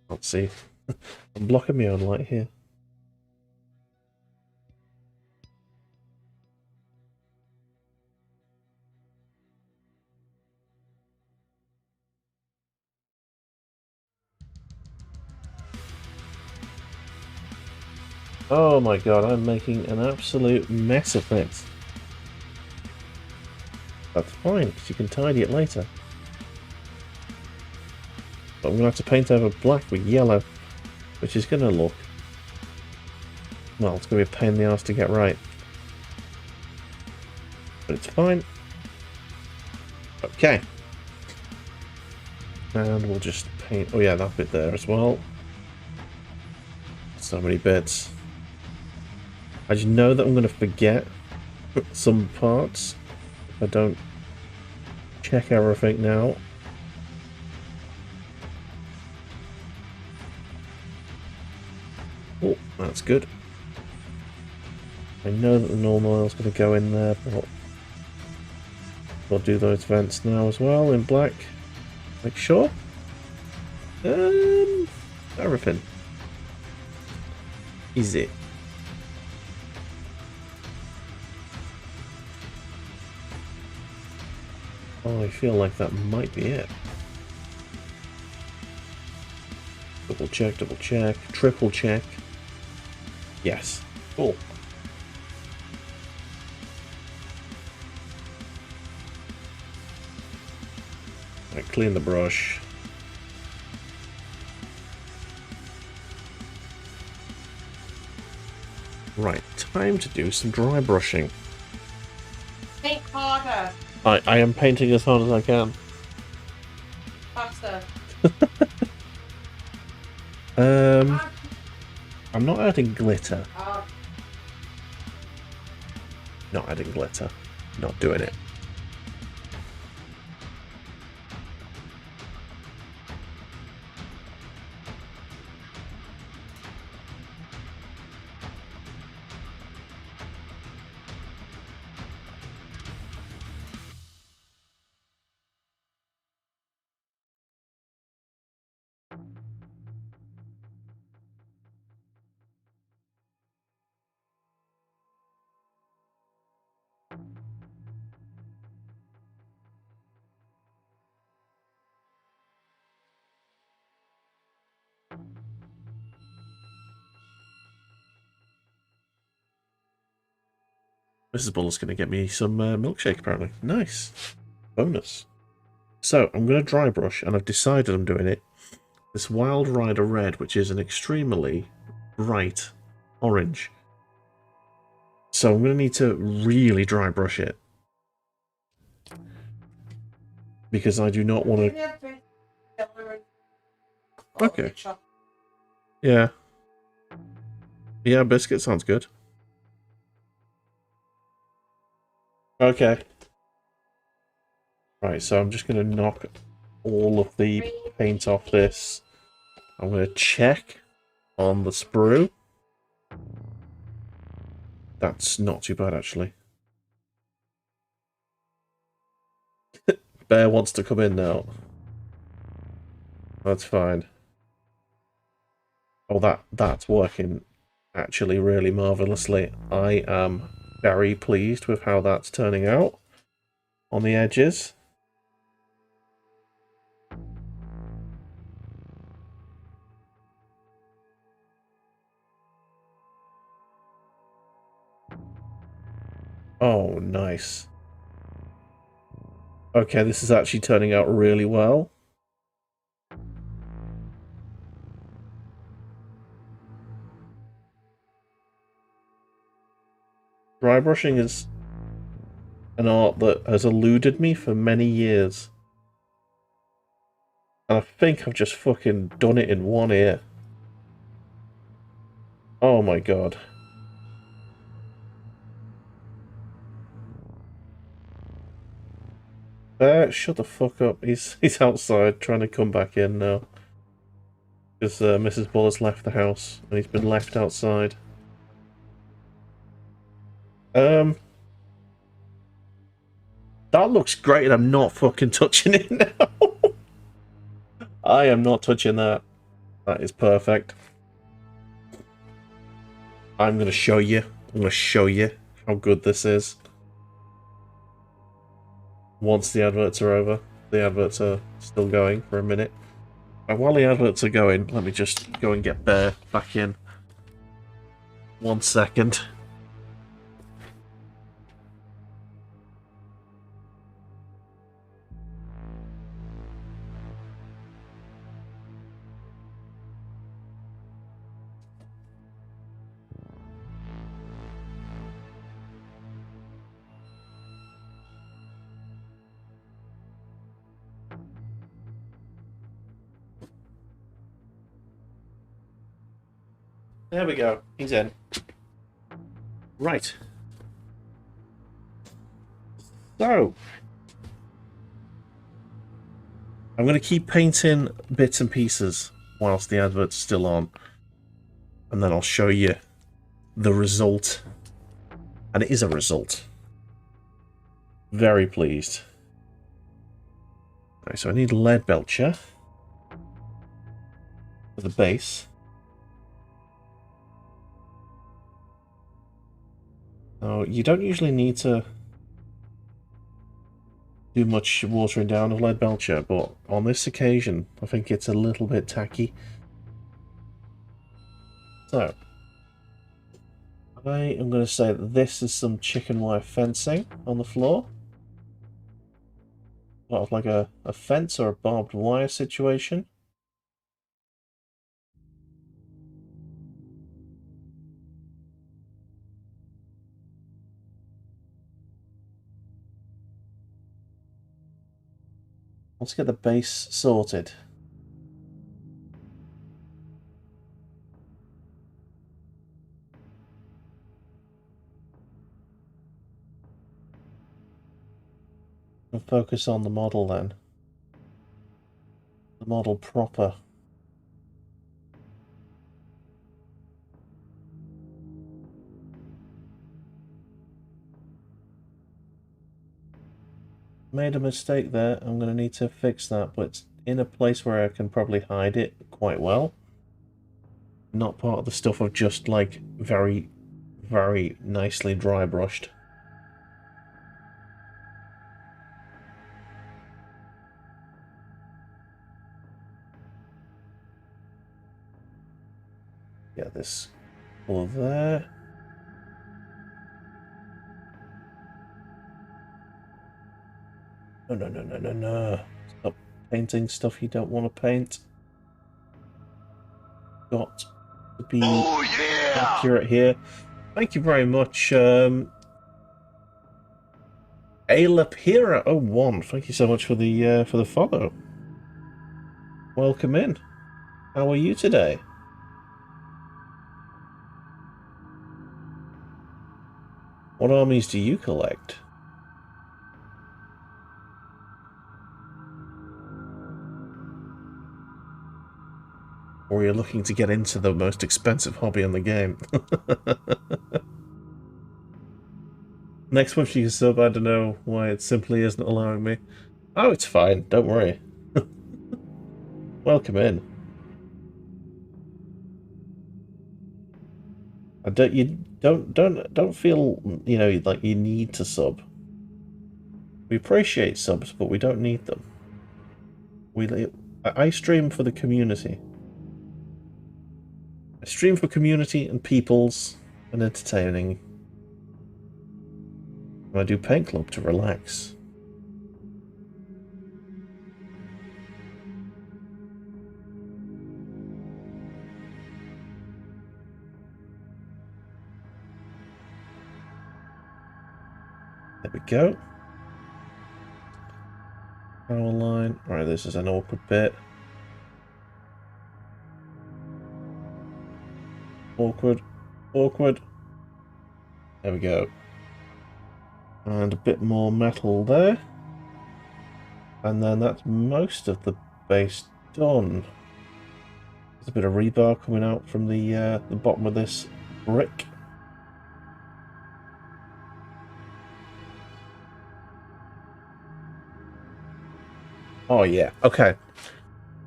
Let's see. I'm blocking my own light here. Oh my god, I'm making an absolute mess of things. That's fine, because you can tidy it later. But I'm going to have to paint over black with yellow, which is going to look... Well, it's going to be a pain in the arse to get right. But it's fine. Okay. And we'll just paint... Oh yeah, that bit there as well. So many bits. I just know that I'm going to forget some parts if I don't check everything now. Oh, that's good. I know that the normal oil is going to go in there, but we'll do those vents now as well in black. Make sure. Everything. Easy. Oh, I feel like that might be it. Double check, triple check. Yes. Cool. Right, clean the brush. Right, time to do some dry brushing. Paint harder. I am painting as hard as I can. Faster. I'm not adding glitter. Oh. Not adding glitter. Not doing it. Mrs. Buller's going to get me some milkshake, apparently. Nice. Bonus. So, I'm going to dry brush, and I've decided I'm doing it. This Wild Rider Red, which is an extremely bright orange. So, I'm going to need to really dry brush it. Because I do not want to... Okay. Yeah. Yeah, biscuit sounds good. Okay. Right, so I'm just going to knock all of the paint off this. I'm going to check on the sprue. That's not too bad, actually. Bear wants to come in now. That's fine. Oh, that's working actually really marvelously. I am very pleased with how that's turning out on the edges. Oh, nice. Okay, this is actually turning out really well. Dry brushing is an art that has eluded me for many years. And I think I've just fucking done it in one ear. Oh my god. Shut the fuck up. He's outside trying to come back in now. Because Mrs. Bull has left the house and he's been left outside. That looks great and I'm not fucking touching it now. I am not touching that. That is perfect. I'm going to show you. I'm going to show you how good this is. Once the adverts are over. The adverts are still going for a minute. And while the adverts are going, let me just go and get Bear back in. 1 second. There we go. He's in. Right. So, I'm going to keep painting bits and pieces whilst the advert's still on. And then I'll show you the result. And it is a result. Very pleased. Right, so I need lead belcher for the base. Now, you don't usually need to do much watering down of lead belcher, but on this occasion, I think it's a little bit tacky. So, I am going to say that this is some chicken wire fencing on the floor. Sort of like a fence or a barbed wire situation. Let's get the base sorted. And focus on the model then. The model proper. Made a mistake there. I'm going to need to fix that, but it's in a place where I can probably hide it quite well. Not part of the stuff I've just, like, very, very nicely dry brushed. Get this all there. No, no, no, no, no, no. Stop painting stuff you don't want to paint. Got to be accurate here. Thank you very much, Alapira01. Thank you so much for the follow. Welcome in. How are you today? What armies do you collect? Or you're looking to get into the most expensive hobby in the game. Next month you can sub, I don't know why it simply isn't allowing me. Oh, it's fine, don't worry. Welcome in. Don't feel, you know, like you need to sub. We appreciate subs, but we don't need them. I stream for the community. I stream for community and peoples and entertaining. And I do Paint Club to relax. There we go. Power line. Right, this is an awkward bit. Awkward. Awkward. There we go. And a bit more metal there. And then that's most of the base done. There's a bit of rebar coming out from the bottom of this brick. Oh yeah, okay.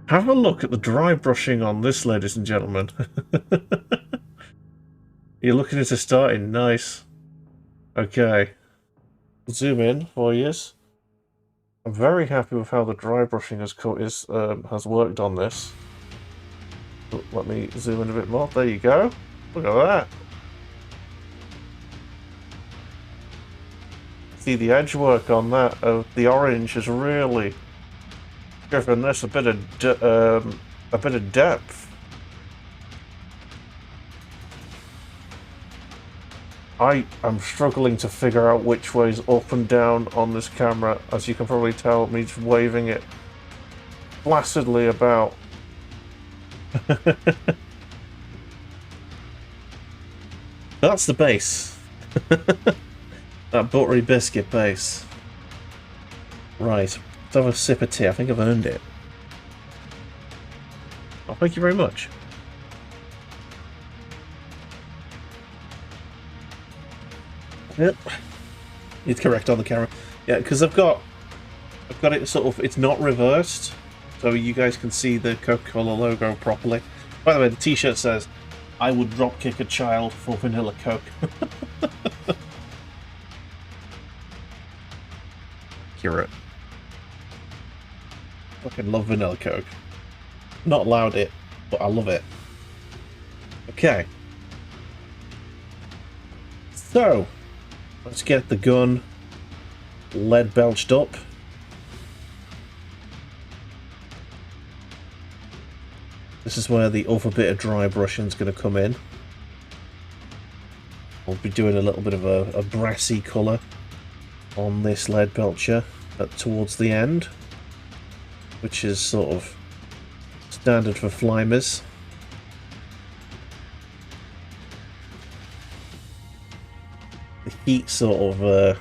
Have a look at the dry brushing on this, ladies and gentlemen. You're looking at it starting, nice. Okay. Zoom in for you. I'm very happy with how the dry brushing has worked on this. Let me zoom in a bit more. There you go. Look at that. See, the edge work on that of the orange has really given this a bit of depth. I am struggling to figure out which way's up and down on this camera, as you can probably tell me just waving it placidly about. That's the base. That buttery biscuit base. Right, let's have a sip of tea. I think I've earned it. Oh, thank you very much. Yep. It's correct on the camera. Yeah, because I've got it sort of, it's not reversed, so you guys can see the Coca-Cola logo properly. By the way, the t-shirt says, "I would dropkick a child for vanilla Coke." Accurate. Fucking love vanilla Coke. Not allowed it, but I love it. Okay. So, let's get the gun lead belched up. This is where the other bit of dry brushing is going to come in. We'll be doing a little bit of a brassy colour on this lead belcher towards the end, which is sort of standard for Flimers. The heat sort of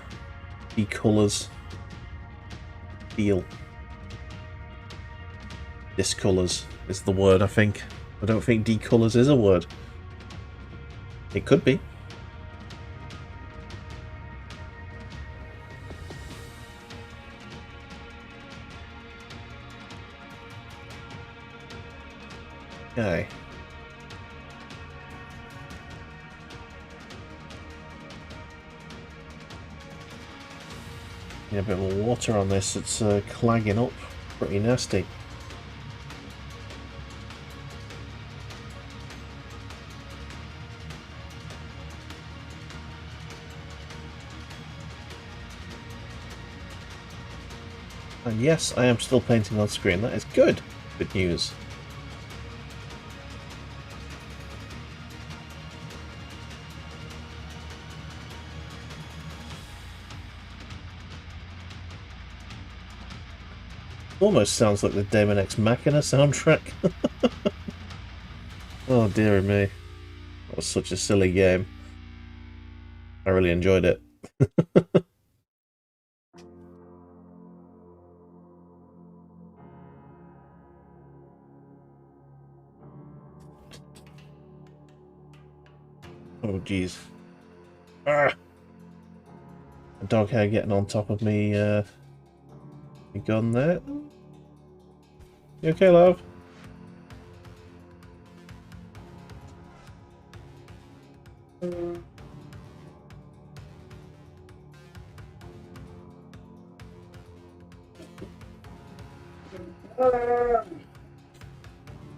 decolours, discolours is the word, I think. I don't think decolours is a word. It could be. Okay. Yeah, a bit more water on this. It's clagging up pretty nasty. And yes, I am still painting on screen. That is good. Good news. Almost sounds like the Daemon X Machina soundtrack. Oh dearie me. That was such a silly game. I really enjoyed it. jeez. Ah! A dog hair getting on top of me, my gun there. You okay, love?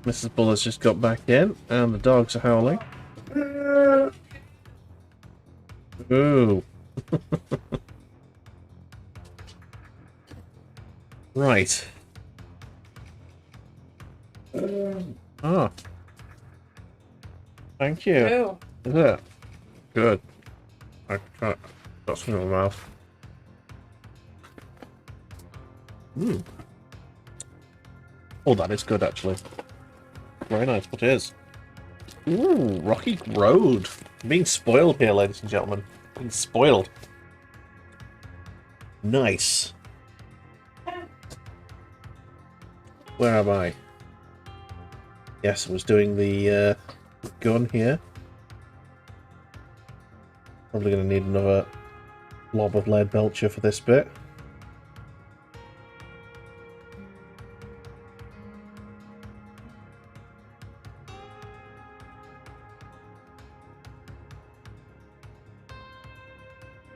Mrs. Buller's just got back in, and the dogs are howling. Ooh. Right. Ah. Thank you. Ew. Is it? Good. I got something in my mouth. Hmm. Oh, that is good, actually. Very nice. What is? Ooh, Rocky Road. I'm being spoiled here, ladies and gentlemen. Being spoiled. Nice. Where am I? Yes, I was doing the gun here. Probably going to need another blob of lead belcher for this bit.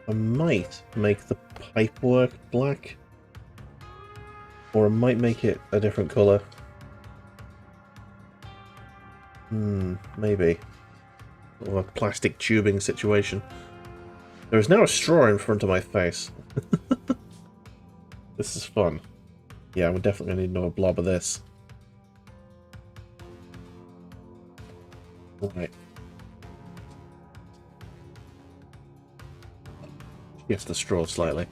I might make the pipework black, or I might make it a different colour. Maybe. Sort of a plastic tubing situation. There is now a straw in front of my face. This is fun. Yeah, we're definitely going to need another blob of this. Right. Yes, the straw slightly.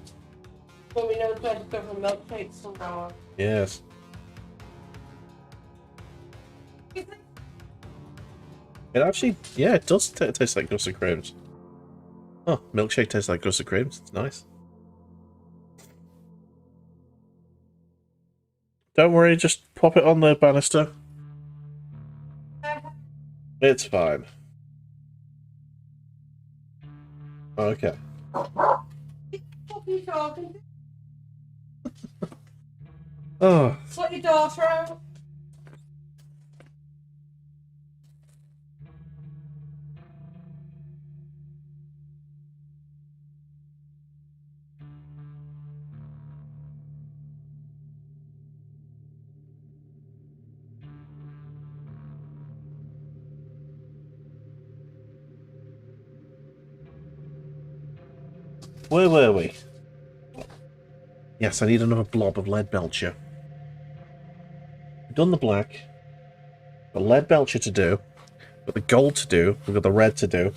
So we know it's better to go for milkshakes from now on. Yes. It actually, yeah, it does taste like Gusset Creams. Oh, milkshake tastes like Gusset Creams. It's nice. Don't worry, just pop it on the banister. It's fine. Okay. What are you talking to? Oh. Sort your daughter out. Where were we? Yes, I need another blob of lead belcher. We've done the black. The lead belcher to do. We've got the gold to do. We've got the red to do.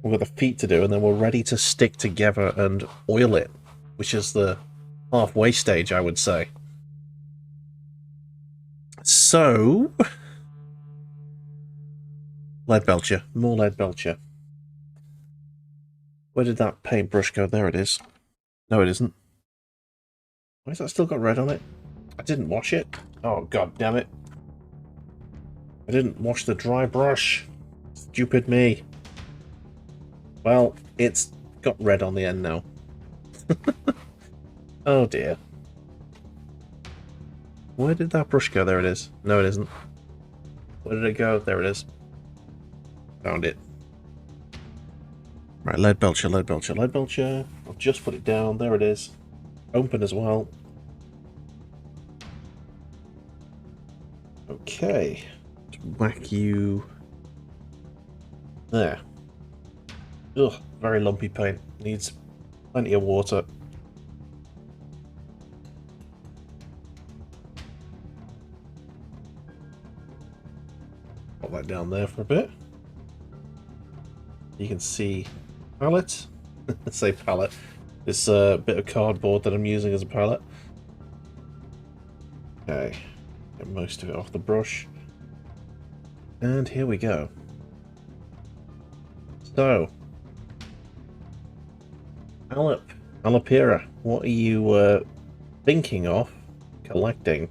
We've got the feet to do. And then we're ready to stick together and oil it. Which is the halfway stage, I would say. So... lead belcher. More lead belcher. Where did that paintbrush go? There it is. No, it isn't. Why has that still got red on it? I didn't wash it. Oh, god damn it. I didn't wash the dry brush. Stupid me. Well, it's got red on the end now. Oh dear. Where did that brush go? There it is. No, it isn't. Where did it go? There it is. Found it. Right, lead belcher, lead belcher, lead belcher. I've just put it down. There it is. Open as well. Okay. Let's whack you there. Ugh, very lumpy paint. Needs plenty of water. Put that down there for a bit. You can see palette. Let's say palette. This bit of cardboard that I'm using as a palette. Okay. Get most of it off the brush. And here we go. So, Alapira, what are you thinking of collecting?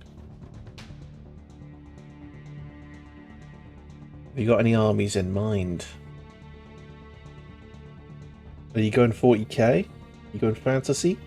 Have you got any armies in mind? Are you going 40k? You going fantasy?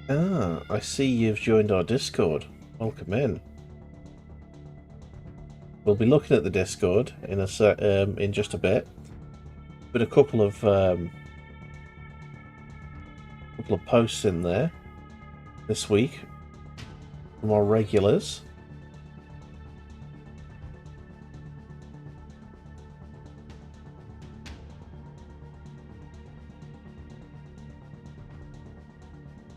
Ah, I see you've joined our Discord. Welcome in. We'll be looking at the Discord in in just a bit. But a couple of posts in there this week from our regulars.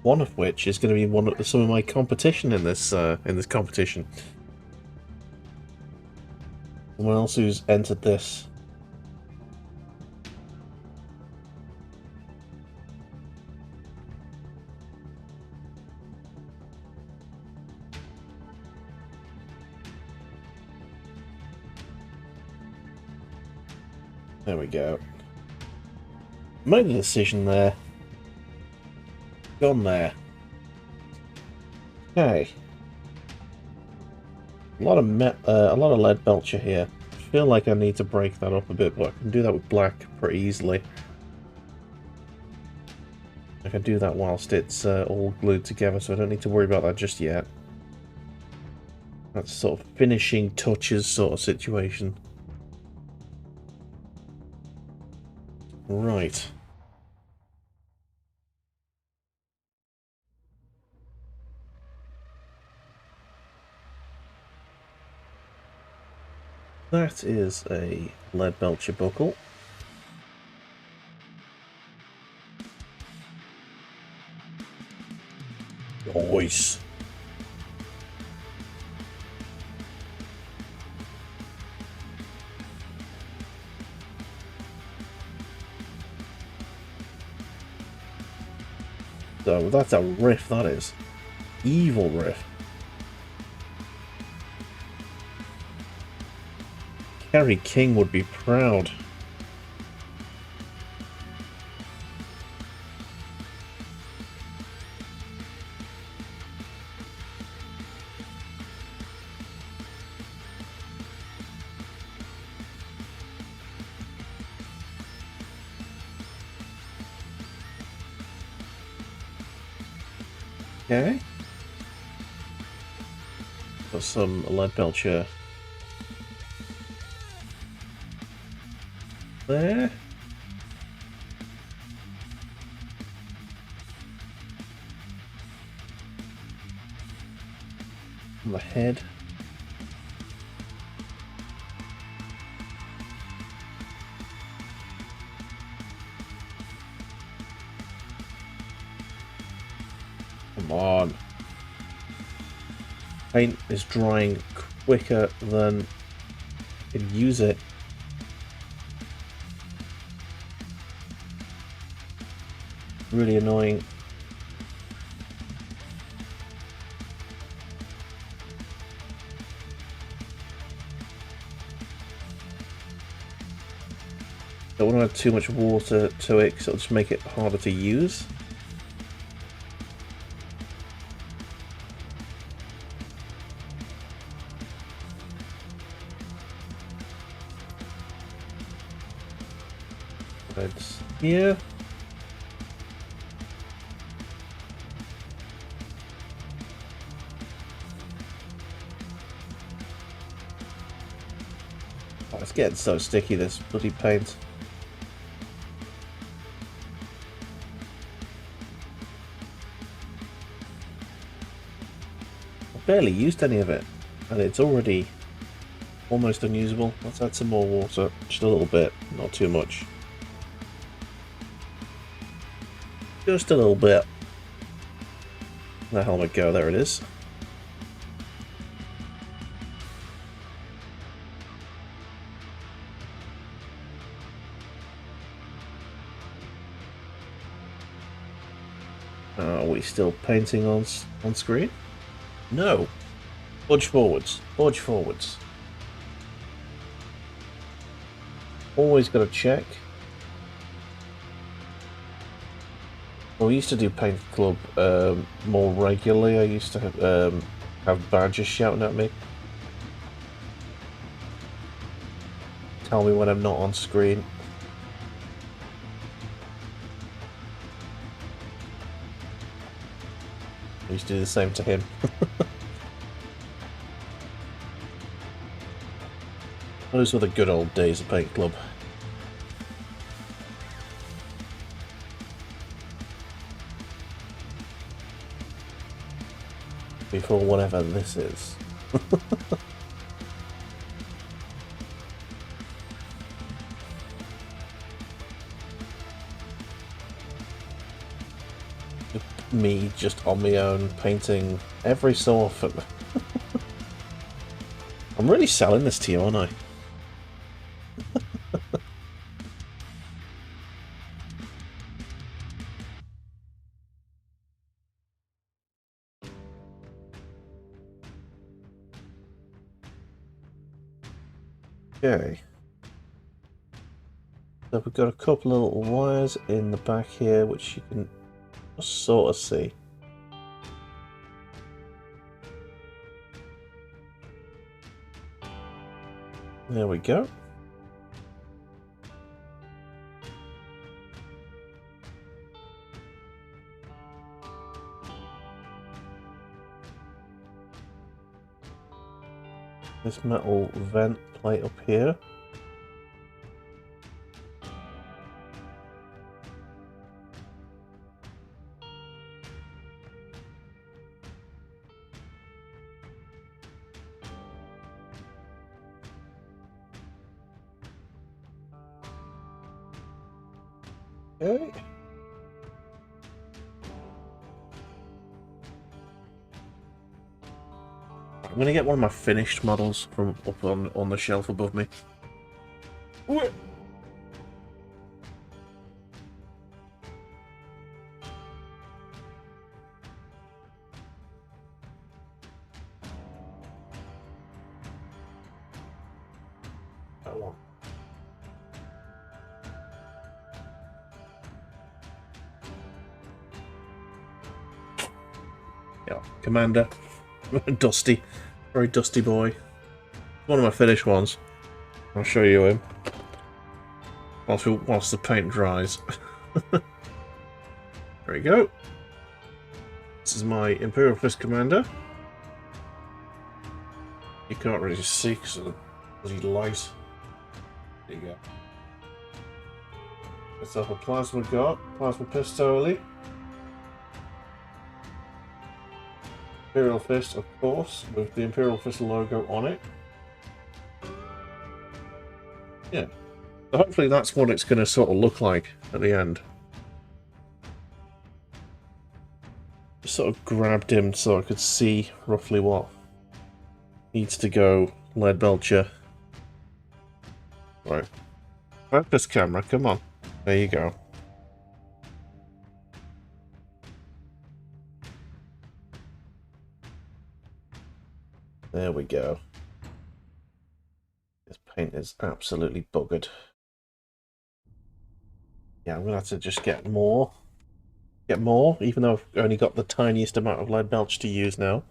One of which is going to be some of my competition in this competition. Someone else who's entered this. There we go. Made a decision there. Gone there. Okay. A lot of lead belcher here. I feel like I need to break that up a bit, but I can do that with black pretty easily. I can do that whilst it's all glued together, so I don't need to worry about that just yet. That's sort of finishing touches sort of situation. Right. That is a lead belcher buckle. Nice. So that's a riff, that is. Evil riff. Kerry King would be proud. Okay. Got some lead belcher there. On the head. Come on. Paint is drying quicker than I can use it. Really annoying. Don't want to add too much water to it because it'll just make it harder to use. Reds here. Oh, it's getting so sticky, this bloody paint. I've barely used any of it, and it's already almost unusable. Let's add some more water, just a little bit, not too much. Just a little bit. Where the hell am I go? There it is. Are we still painting on screen? No. Budge forwards. Budge forwards. Always got to check. Well, we used to do Paint Club more regularly. I used to have badgers shouting at me. Tell me when I'm not on screen. I used to do the same to him. Those were the good old days of Paint Club. Before whatever this is. Me just on my own painting every so often. I'm really selling this to you, aren't I? Okay. So we've got a couple of little wires in the back here, which you can just sort of see. There we go. This metal vent plate up here. Okay. I'm gonna get one of my finished models from up on the shelf above me. Ooh. That one. Yeah, Commander. Dusty. Very dusty boy. One of my finished ones. I'll show you him. Whilst the paint dries. There we go. This is my Imperial Fist Commander. You can't really see because of the bloody light. There you go. It's off a Plasma God, Plasma Pistoli. Imperial Fist, of course, with the Imperial Fist logo on it. Yeah. So hopefully that's what it's going to sort of look like at the end. Just sort of grabbed him so I could see roughly what needs to go. Lead belcher. Right. Focus camera, come on. There you go. There we go. This paint is absolutely buggered. Yeah, I'm going to have to just get more. Even though I've only got the tiniest amount of lead belch to use now.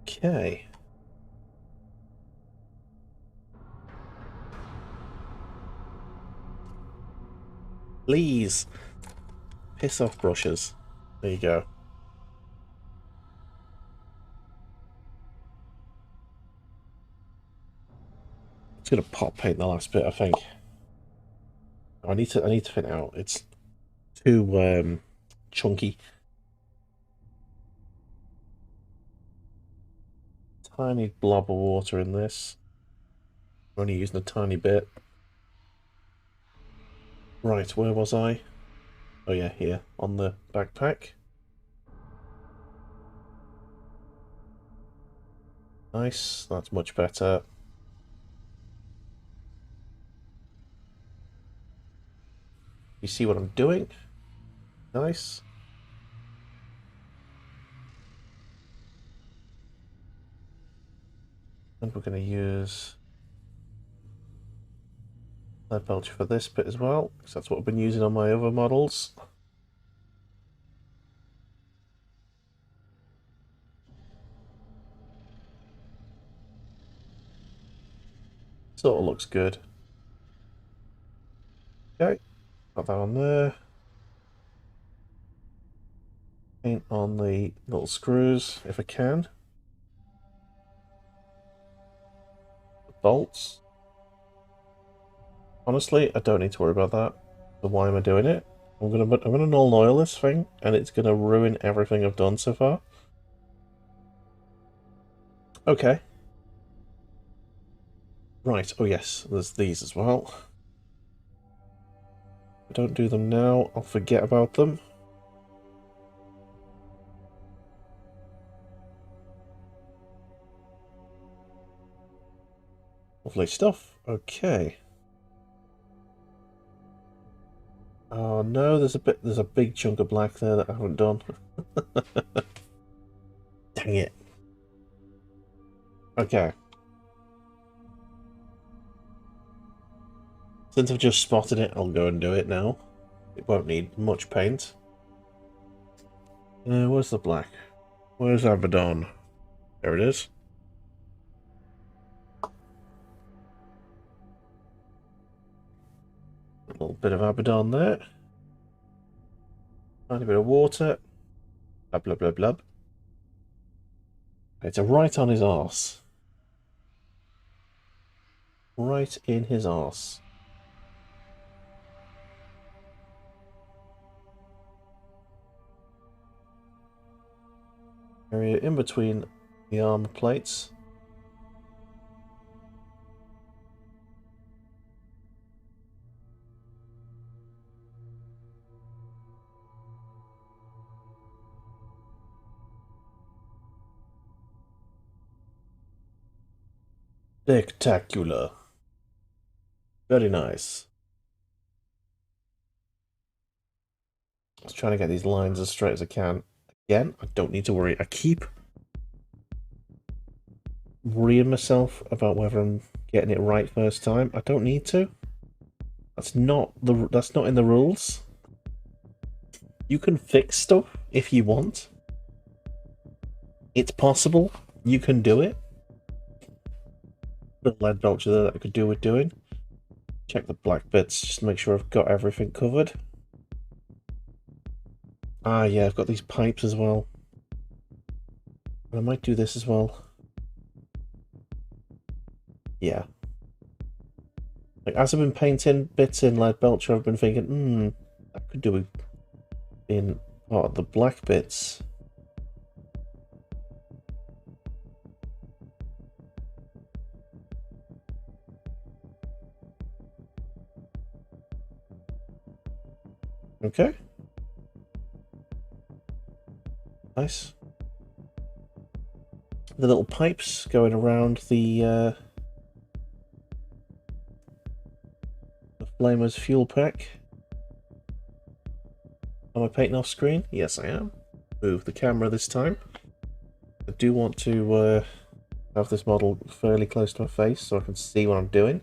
Okay. Please. Piss off brushes. There you go. It's gonna pop paint the last bit, I think. I need to fit it out. It's too chunky. Tiny blob of water in this. I'm only using a tiny bit. Right, where was I? Oh yeah, here, on the backpack. Nice, that's much better. You see what I'm doing? Nice. And we're going to use lead belcher for this bit as well, because that's what I've been using on my other models. Sort of looks good. Okay, got that on there. Paint on the little screws if I can. The bolts. Honestly, I don't need to worry about that. So why am I doing it? I'm gonna null and oil this thing, and it's gonna ruin everything I've done so far. Okay. Right. Oh yes, there's these as well. If I don't do them now, I'll forget about them. Lovely stuff. Okay. Oh no, there's a big chunk of black there that I haven't done. Dang it. Okay. Since I've just spotted it, I'll go and do it now. It won't need much paint. Where's the black? Where's Abaddon? There it is. A little bit of Abaddon there. Tiny bit of water. Blub, blub, blub, blub. It's a right on his arse. Right in his arse. Area in between the armor plates. Spectacular. Very nice. I was trying to get these lines as straight as I can. Again, I don't need to worry. I keep worrying myself about whether I'm getting it right first time. I don't need to. That's not in the rules. You can fix stuff if you want. It's possible. You can do it. Bit of lead belcher there that I could do with doing. Check the black bits just to make sure I've got everything covered. Ah, yeah, I've got these pipes as well. And I might do this as well. Yeah. Like, as I've been painting bits in lead belcher, I've been thinking, I could do it in part of the black bits. Okay. Nice. The little pipes going around the Flamer's fuel pack. Am I painting off screen? Yes, I am. Move the camera this time. I do want to have this model fairly close to my face so I can see what I'm doing.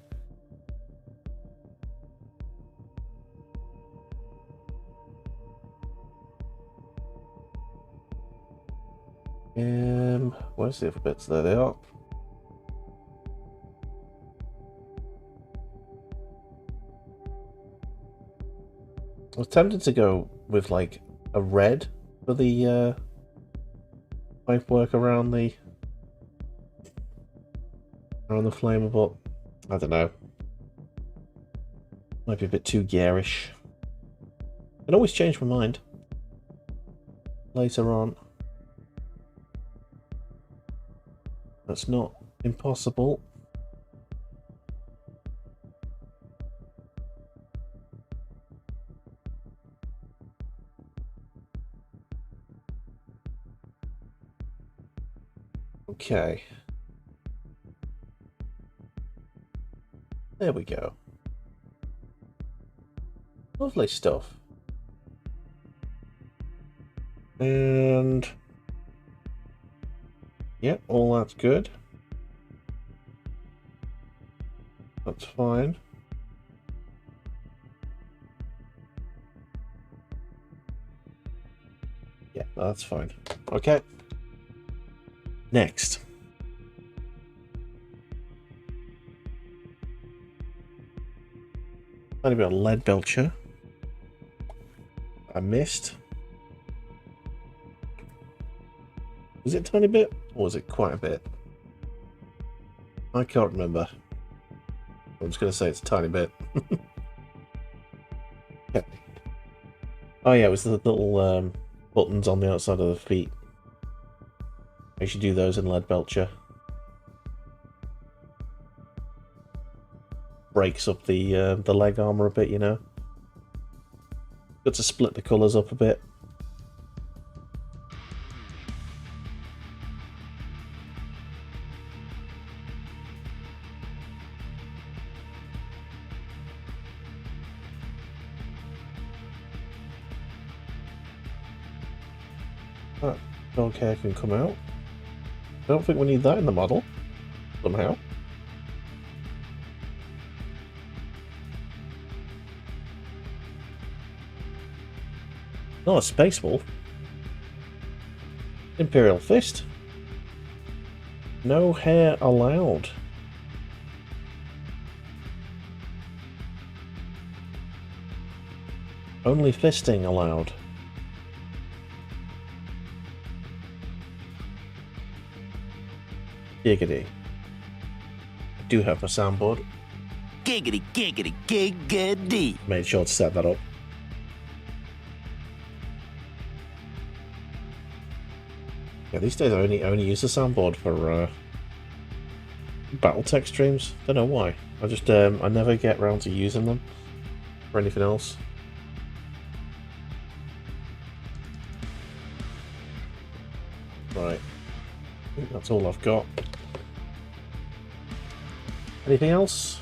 Where's the other bits? There they are. I was tempted to go with like a red for the pipe work around the flamer, but I don't know. Might be a bit too garish. I can always change my mind later on. That's not impossible. Okay. There we go. Lovely stuff. And yeah, all that's good. That's fine. Yeah, that's fine. Okay. Next. Tiny bit of lead belcher. I missed. Was it a tiny bit? Or was it quite a bit? I can't remember. I'm just going to say it's a tiny bit. Okay. Oh yeah, it was the little buttons on the outside of the feet. I should do those in lead belcher. Breaks up the leg armor a bit, you know. Got to split the colours up a bit. That dog hair can come out. Don't think we need that in the model, somehow. Not a space wolf. Imperial fist. No hair allowed. Only fisting allowed. Giggity. I do have a soundboard. Giggity, giggity, giggity. Made sure to set that up. Yeah, these days I only use the soundboard for Battletech streams. Don't know why. I just I never get around to using them for anything else. Right. I think that's all I've got. Anything else?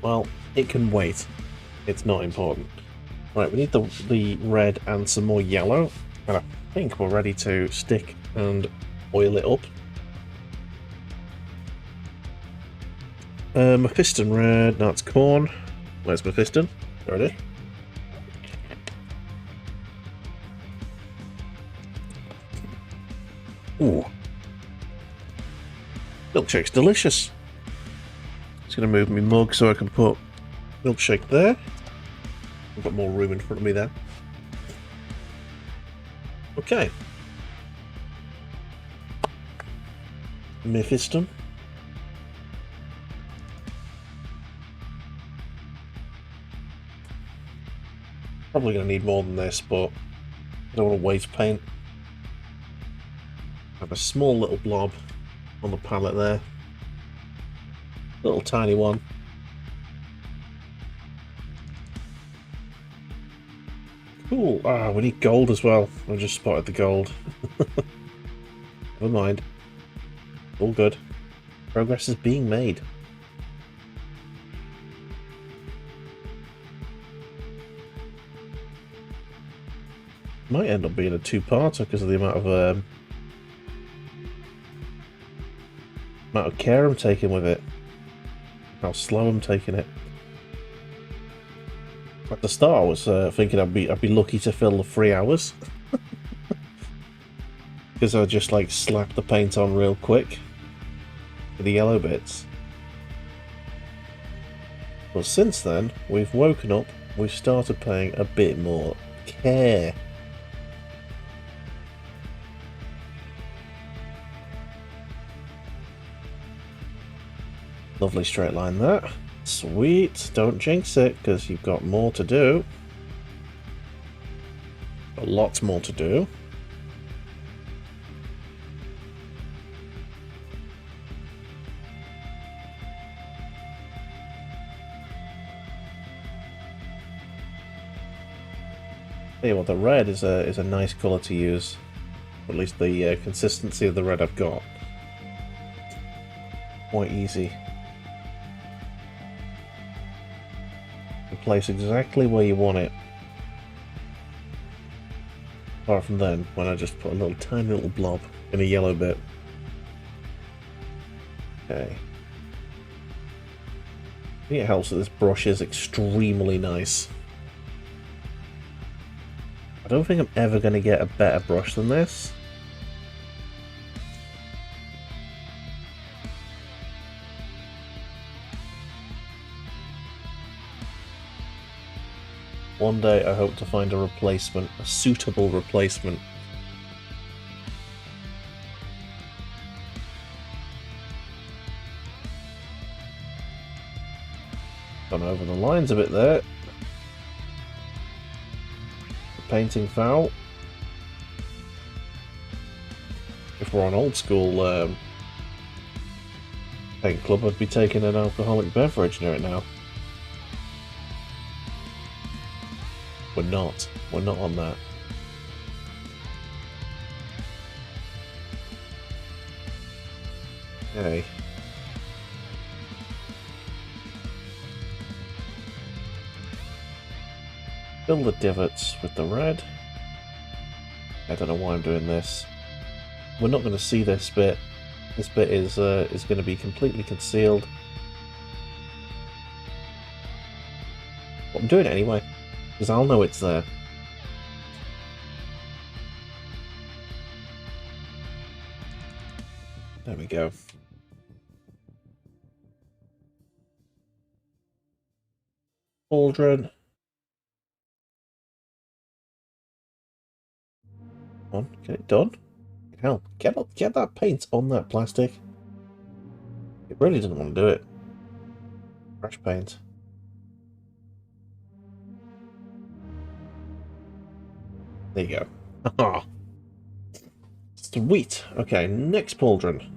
Well, it can wait. It's not important. Right, we need the red and some more yellow. And I think we're ready to stick and oil it up. Mephiston red, no, it's corn. Where's Mephiston? There it is. Ooh. Milkshake's delicious. Just going to move my mug so I can put milkshake there. I've got more room in front of me there. Okay. Mephiston. Probably going to need more than this, but I don't want to waste paint. I have a small little blob on the palette there. Little tiny one. Cool. Ah, we need gold as well. I just spotted the gold. Never mind. All good. Progress is being made. Might end up being a two-parter because of the amount of care I'm taking with it. How slow I'm taking it. At the start, I was thinking I'd be lucky to fill the 3 hours because I just like slap the paint on real quick for the yellow bits. But since then, we've woken up. We've started paying a bit more care. Lovely straight line there. Sweet. Don't jinx it, because you've got more to do. Got lots more to do. Tell you what, the red is a nice colour to use. At least the consistency of the red I've got. Quite easy. place exactly where you want it. Apart from then, when I just put a little tiny little blob in a yellow bit. Okay. I think it helps that this brush is extremely nice. I don't think I'm ever going to get a better brush than this. One day I hope to find a replacement, a suitable replacement. Gone over the lines a bit there. Painting foul. If we're on old school paint club, I'd be taking an alcoholic beverage near it now. We're not. We're not on that. Okay. Fill the divots with the red. I don't know why I'm doing this. We're not going to see this bit. This bit is going to be completely concealed. But I'm doing it anyway, because I'll know it's there. There we go. Cauldron. Come on, get it done. Hell, get that paint on that plastic. It really didn't want to do it. Fresh paint. There you go. Haha. Sweet. Okay, next pauldron.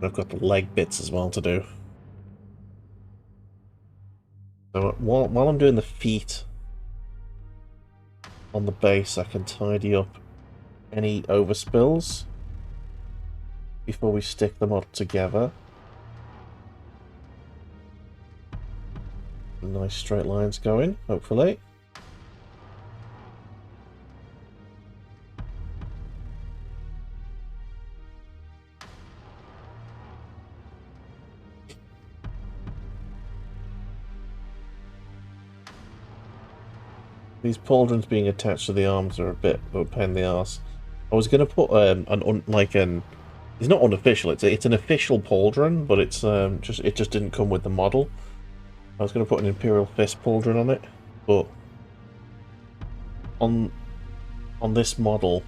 I've got the leg bits as well to do. So while I'm doing the feet on the base, I can tidy up any overspills before we stick them up together. Nice straight lines going, hopefully. These pauldrons being attached to the arms are a bit of a pain in the arse. I was going to put it's not unofficial. It's an official pauldron, but it's it just didn't come with the model. I was going to put an Imperial Fist pauldron on it, but on this model,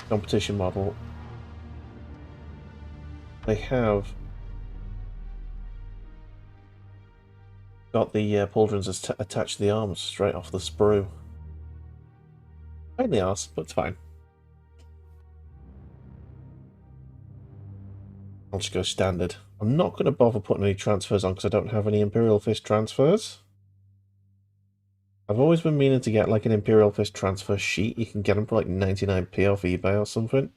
competition model, they have got the pauldrons attached to the arms straight off the sprue. Pain in the arse, but it's fine. I'll just go standard. I'm not going to bother putting any transfers on because I don't have any Imperial Fist transfers. I've always been meaning to get like an Imperial Fist transfer sheet. You can get them for like 99p off eBay or something.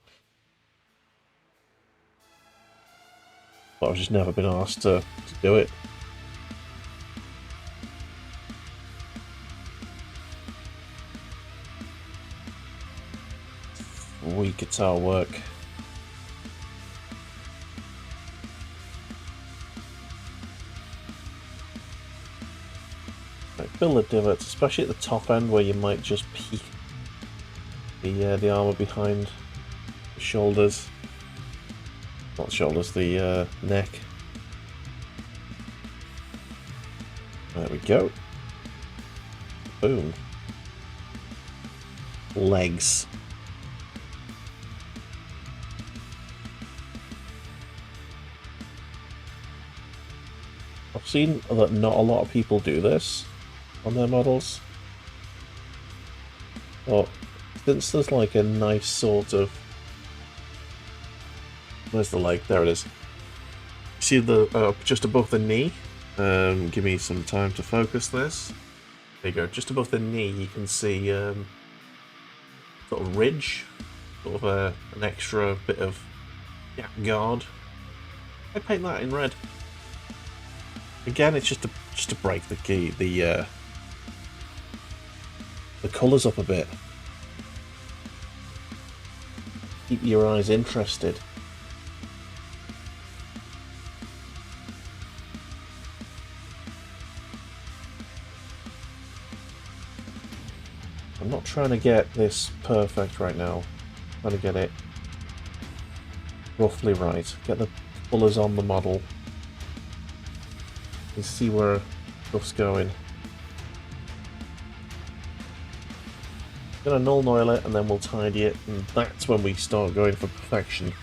But I've just never been asked to do it. Sweet guitar work. Fill the divots, especially at the top end where you might just peek the armor behind the shoulders. Not the shoulders, the neck. There we go. Boom. Legs. I've seen that not a lot of people do this on their models. But since there's like a nice sort of... Where's the leg? There it is. See the just above the knee? Give me some time to focus this. There you go. Just above the knee you can see sort of ridge. Sort of an extra bit of guard. I paint that in red. Again, it's just to break the colours up a bit. Keep your eyes interested. I'm not trying to get this perfect right now. I'm trying to get it roughly right. Get the colours on the model. You see where stuff's going. Gonna null oil it and then we'll tidy it, and that's when we start going for perfection.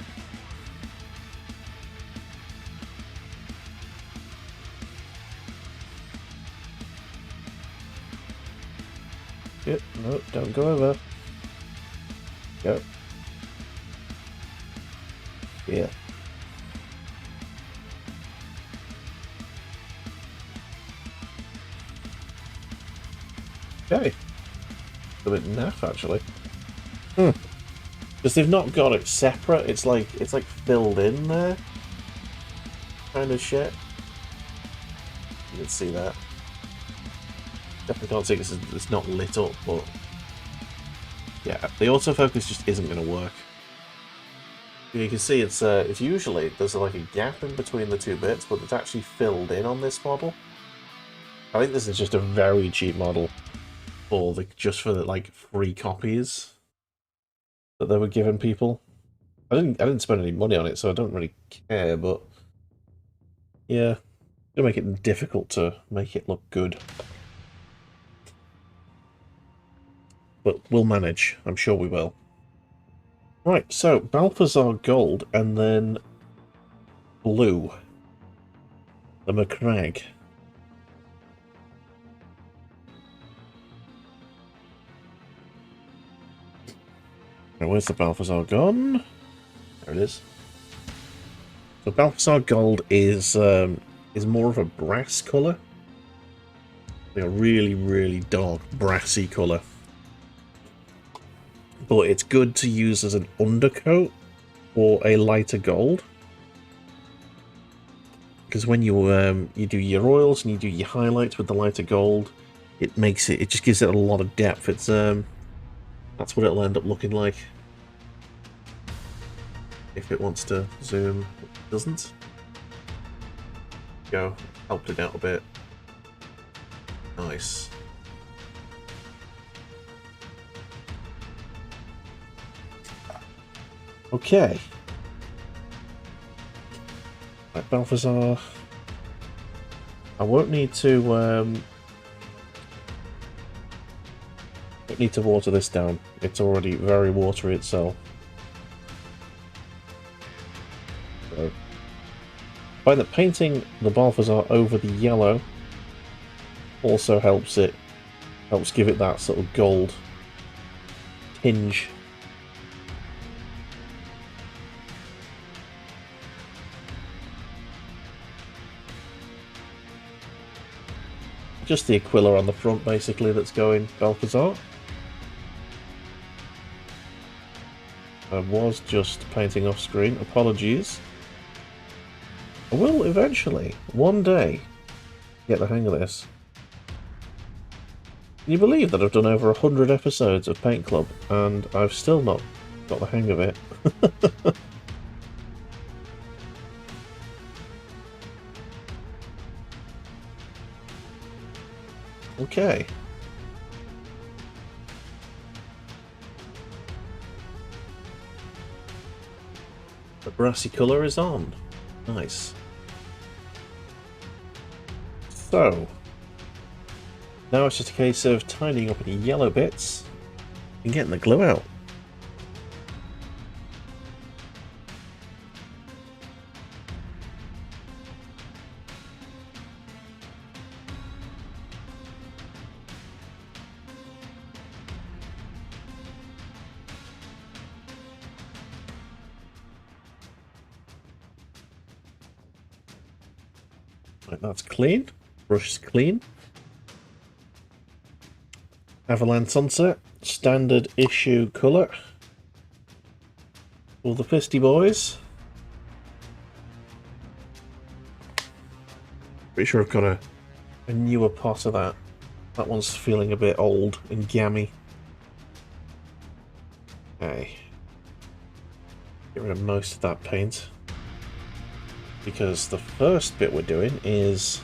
Yep, no, don't go over. Go. Yeah. Okay. A bit naff actually. Because they've not got it separate, it's like filled in there. Kind of shit. You can see that. Definitely can't see because it's not lit up, but yeah, the autofocus just isn't going to work. You can see it's usually there's like a gap in between the two bits, but it's actually filled in on this model. I think this is just a very cheap model for just for the like free copies that they were giving people. I didn't spend any money on it, so I don't really care. But yeah, gonna make it difficult to make it look good. But we'll manage. I'm sure we will. Right, so Balthazar Gold and then Blue. The McCrag. Now, where's the Balthazar gone? There it is. So Balthazar Gold is more of a brass colour. Like a really, really dark brassy colour. But it's good to use as an undercoat or a lighter gold, because when you do your oils and you do your highlights with the lighter gold, it just gives it a lot of depth. It's that's what it'll end up looking like if it wants to zoom. It doesn't. Go, helped it out a bit. Nice. Okay. Right, Balthazar. I won't need to water this down. It's already very watery itself. So, I find that painting the Balthazar over the yellow also helps give it that sort of gold tinge. Just the Aquila on the front, basically, that's going Balthazar. I was just painting off screen. Apologies. I will eventually, one day, get the hang of this. Can you believe that I've done over 100 episodes of Paint Club and I've still not got the hang of it? Okay. The brassy colour is on. Nice. So, now it's just a case of tidying up any yellow bits and getting the glue out. Right, that's clean. Brush's clean. Avalanche Sunset, standard issue colour. All the Fisty boys. Pretty sure I've got a newer pot of that. That one's feeling a bit old and gammy. Okay. Get rid of most of that paint. Because the first bit we're doing is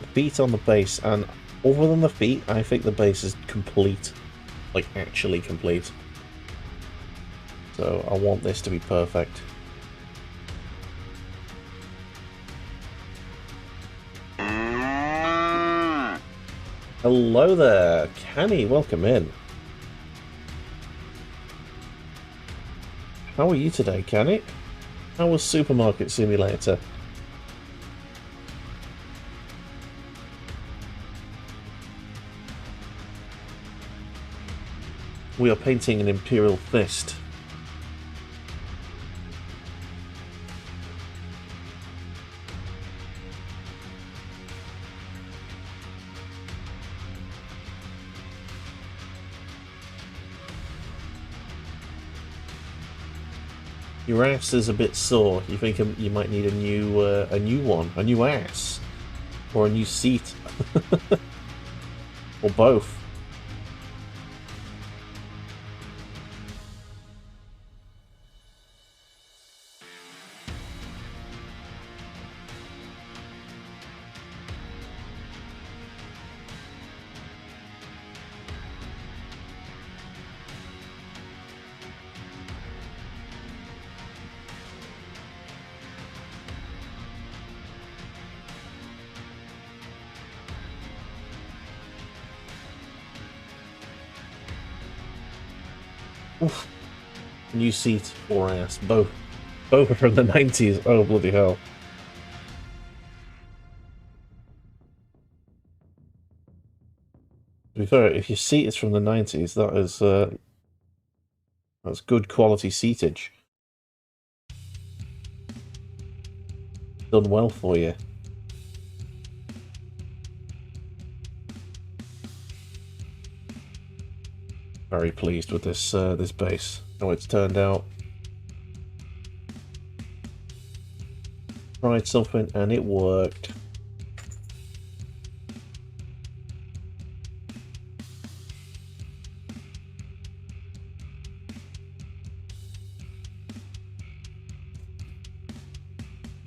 the feet on the base, and other than the feet, I think the base is complete. Like, actually complete. So I want this to be perfect. Hello there, Canny, welcome in. How are you today, Canny? How was Supermarket Simulator? We are painting an Imperial Fist. Your ass is a bit sore. You think you might need a new one, a new ass, or a new seat, or both. Oof. New seat or ass. Both are from the 90s. Oh, bloody hell. To be fair, if your seat is from the 90s, that is that's good quality seatage. Done well for you. Very pleased with this this base. How it's turned out. Tried something and it worked.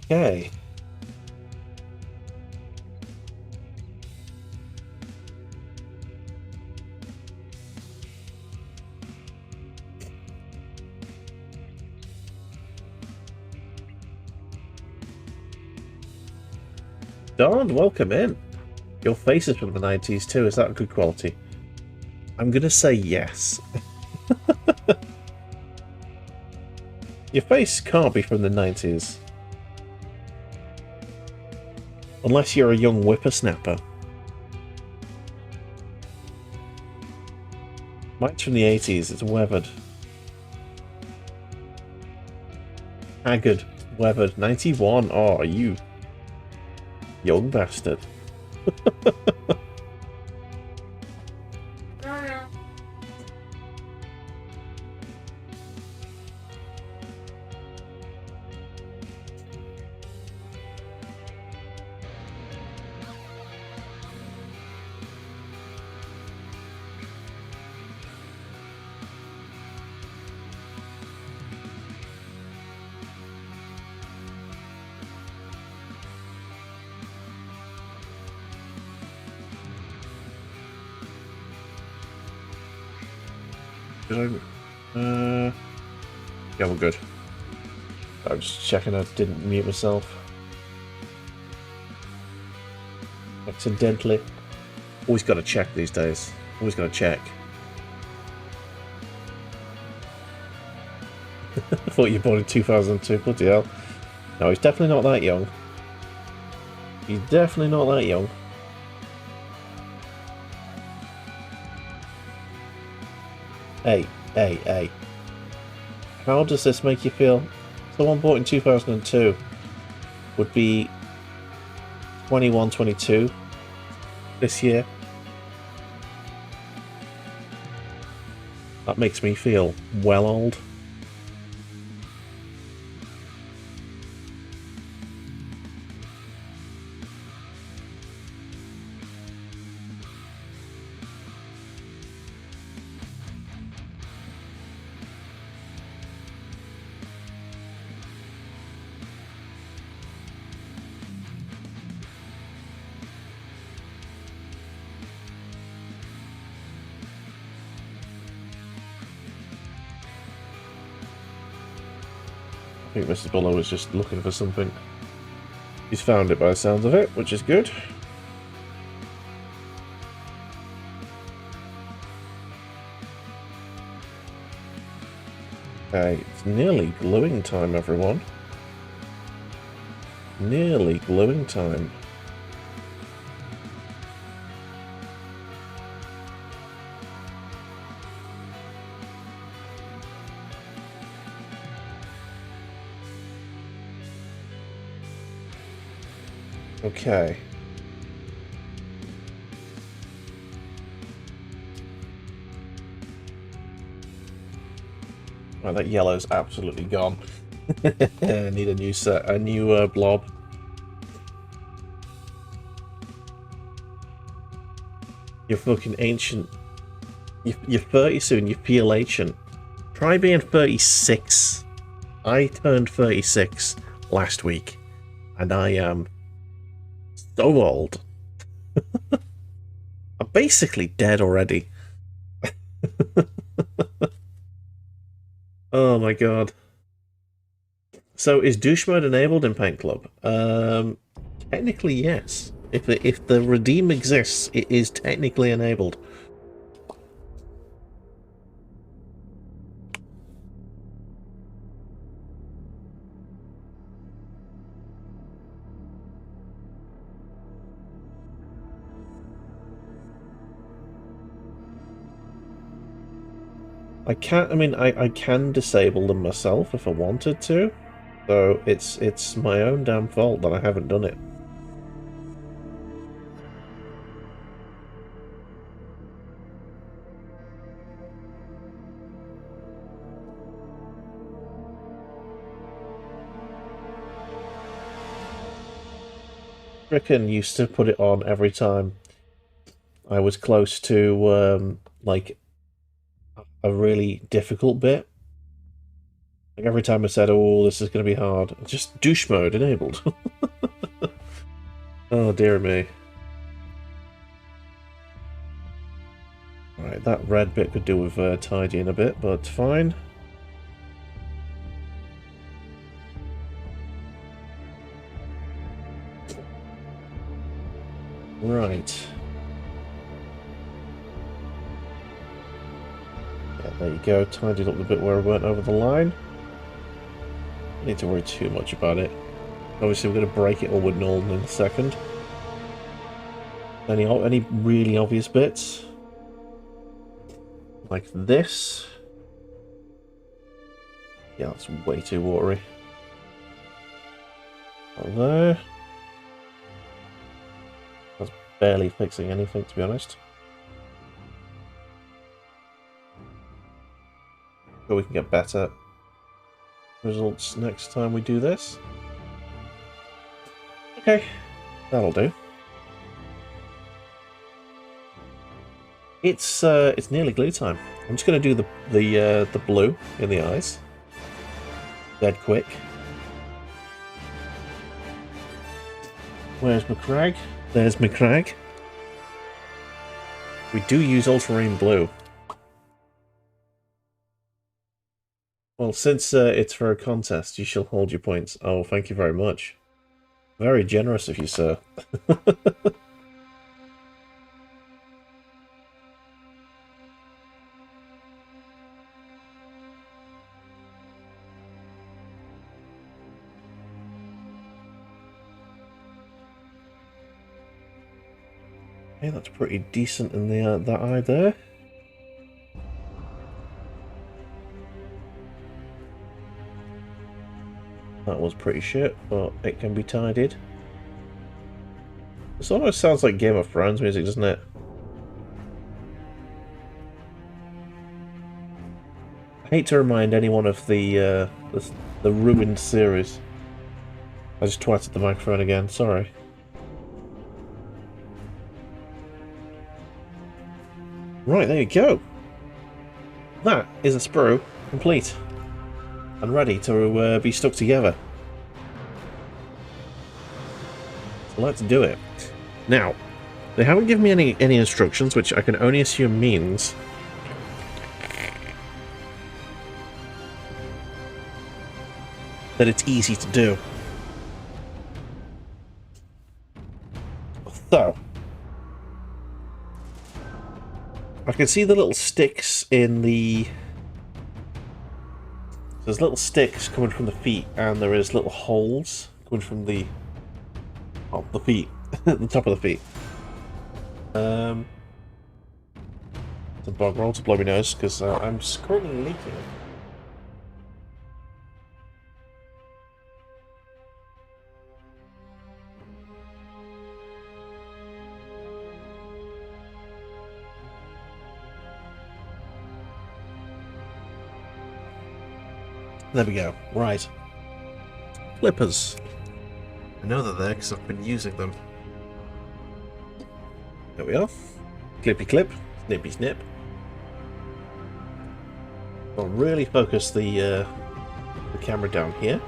Okay. Don, welcome in. Your face is from the 90s too, is that good quality? I'm gonna say yes. Your face can't be from the 90s. Unless you're a young whippersnapper. Mine's from the 80s, it's weathered. Haggard, weathered, 91, oh, you young bastard. Yeah, we're good. I'm just checking I didn't mute myself. Accidentally. Always got to check these days. Always got to check. I thought you were born in 2002. Bloody hell. No, he's definitely not that young. He's definitely not that young. Hey. How does this make you feel? Someone bought in 2002 would be 21, 22 this year. That makes me feel well old. think Mrs. Buller was just looking for something. He's found it by the sounds of it, which is good. Okay, it's nearly gluing time, everyone. Nearly gluing time. Okay. Right, that yellow's absolutely gone. I need a new set, a new blob. You're fucking ancient. You're 30 soon, you feel ancient. Try being 36. I turned 36 last week, and I am so old. I'm basically dead already. Oh my god. So is douche mode enabled in Paint Club? Technically yes. If the redeem exists, it is technically enabled. I can disable them myself if I wanted to. So it's my own damn fault that I haven't done it. Frickin' used to put it on every time I was close to like a really difficult bit. Like every time I said, "Oh, this is going to be hard," just douche mode enabled. Oh dear me. Alright, that red bit could do with tidying a bit, but fine. Right. Yeah, there you go. Tidied up the bit where I went over the line. Don't need to worry too much about it. Obviously, we're going to break it all with Nolan in a second. Any really obvious bits? Like this. Yeah, that's way too watery. Not there. That's barely fixing anything, to be honest. But we can get better results next time we do this. Okay, that'll do. It's nearly glue time. I'm just going to do the blue in the eyes. Dead quick. Where's McCrag? There's McCrag. We do use ultramarine blue. Well, since it's for a contest, you shall hold your points. Oh, thank you very much. Very generous of you, sir. Okay, that's pretty decent in the that eye there. That was pretty shit, but it can be tidied. This almost sounds like Game of Thrones music, doesn't it? I hate to remind anyone of the ruined series. I just twatted the microphone again, sorry. Right, there you go. That is a sprue complete and ready to be stuck together. So let's do it. Now, they haven't given me any instructions, which I can only assume means that it's easy to do. So, I can see the little sticks in the... There's little sticks coming from the feet, and there is little holes coming from the... Oh, the feet. The top of the feet. It's a bog roll to blow my nose, because I'm currently leaking. There we go. Right. Clippers. I know they're there because I've been using them. There we are. Clippy clip. Snippy snip. I'll really focus the camera down here.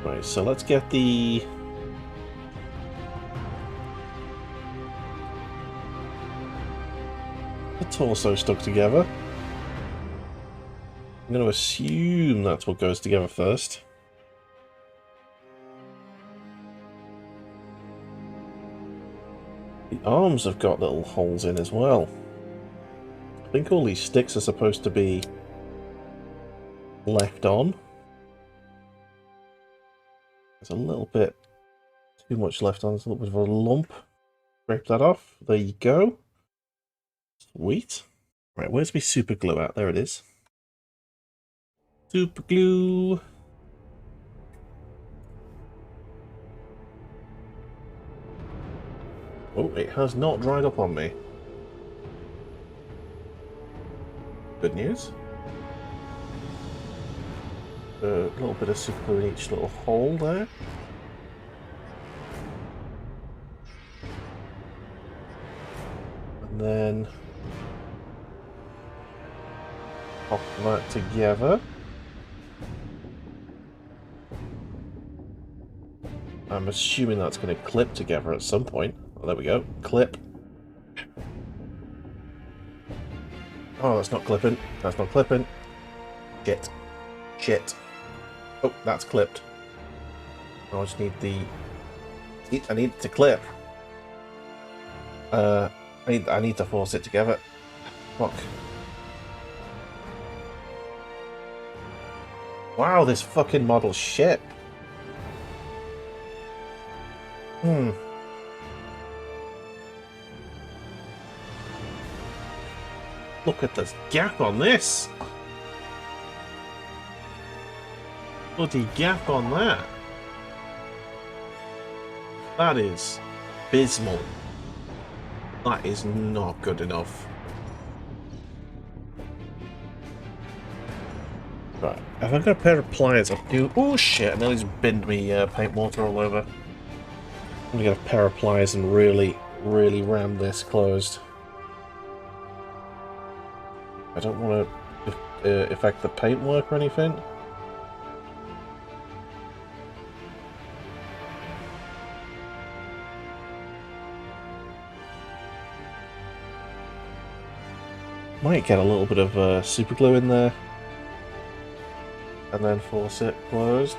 Right, so let's get the... torso stuck together. I'm going to assume that's what goes together first. The arms have got little holes in as well. I think all these sticks are supposed to be left on. There's a little bit too much left on. There's a little bit of a lump. Scrape that off. There you go. Sweet. Right, where's my super glue at? There it is. Super glue. Oh, it has not dried up on me. Good news. A little bit of super glue in each little hole there. And then pop that together. I'm assuming that's going to clip together at some point. Oh, there we go. Clip. Oh, that's not clipping. That's not clipping. Shit. Shit. Oh, that's clipped. Oh, I just need the... I need it to clip. I need to force it together. Fuck. Wow, this fucking model's shit. Look at this gap on this. Bloody gap on that. That is abysmal. That is not good enough. Right, if I've got a pair of pliers, I do. Oh shit! I nearly just binned me paint water all over. I'm gonna get a pair of pliers and really ram this closed. I don't want to affect the paintwork or anything. Might get a little bit of super glue in there. And then force it closed.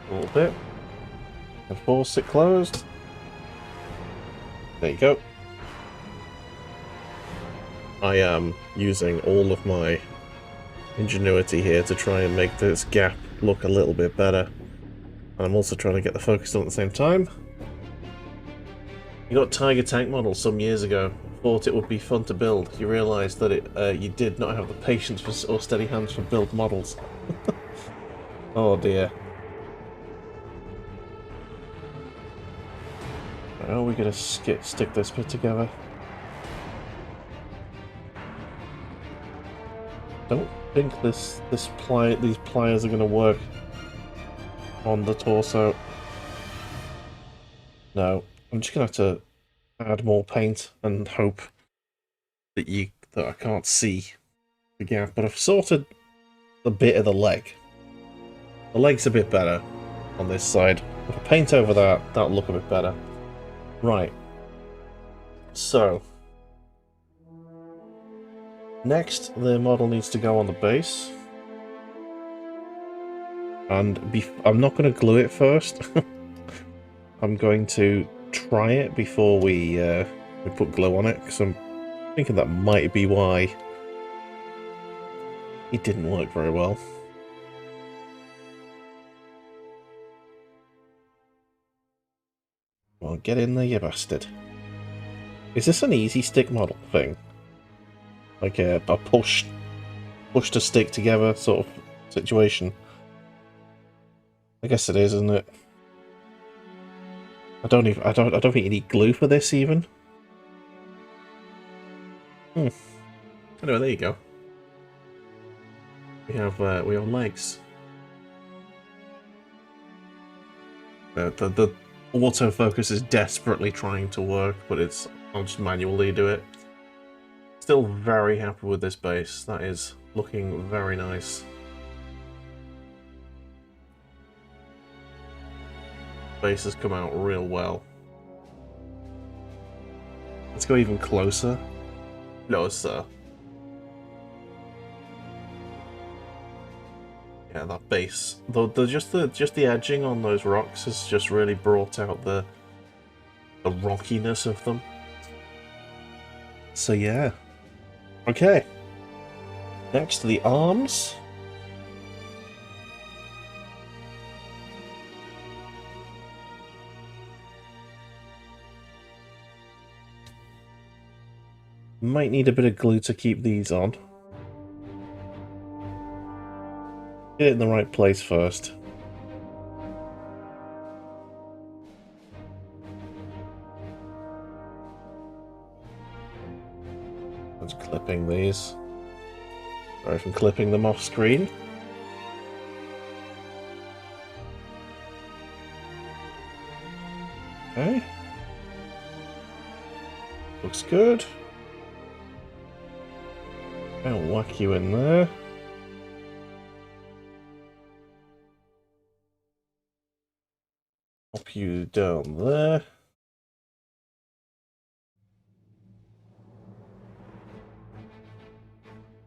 A little bit. And force it closed. There you go. I am using all of my ingenuity here to try and make this gap look a little bit better. And I'm also trying to get the focus on at the same time. You got Tiger Tank models some years ago. Thought it would be fun to build. You realised that you did not have the patience or steady hands for build models. Oh dear. How are we going to stick this bit together? Don't think these pliers are going to work on the torso. No, I'm just going to have to add more paint and hope that I can't see the gap. But I've sorted the bit of the leg. The leg's a bit better on this side. If I paint over that, that'll look a bit better. Right. So next, the model needs to go on the base. And I'm not going to glue it first. I'm going to try it before we put glue on it, because I'm thinking that might be why it didn't work very well. Well, get in there, you bastard. Is this an easy stick model thing? Like a push to stick together sort of situation? I guess it is, isn't it? I don't think you need glue for this even. Anyway, there you go. We have legs. The autofocus is desperately trying to work, but I'll just manually do it. Still very happy with this base. That is looking very nice. Base has come out real well. Let's go even closer. Closer. Yeah, that base. Just the edging on those rocks has just really brought out the rockiness of them. So yeah. Okay. Next to the arms. Might need a bit of glue to keep these on. Get it in the right place first. Just clipping these. Sorry for clipping them off screen. Okay. Looks good. I'll whack you in there. Pop you down there.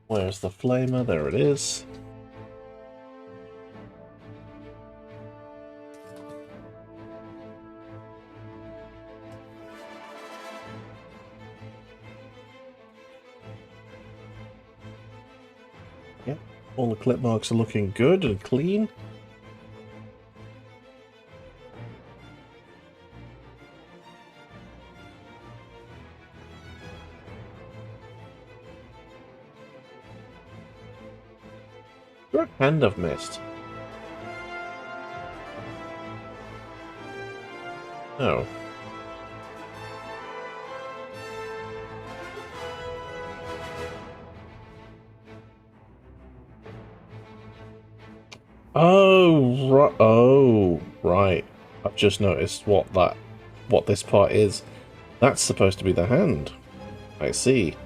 Where's the flamer? There it is. Yep, all the clip marks are looking good and clean. What hand I've missed? Oh. Oh, right. I've just noticed what this part is. That's supposed to be the hand. I see.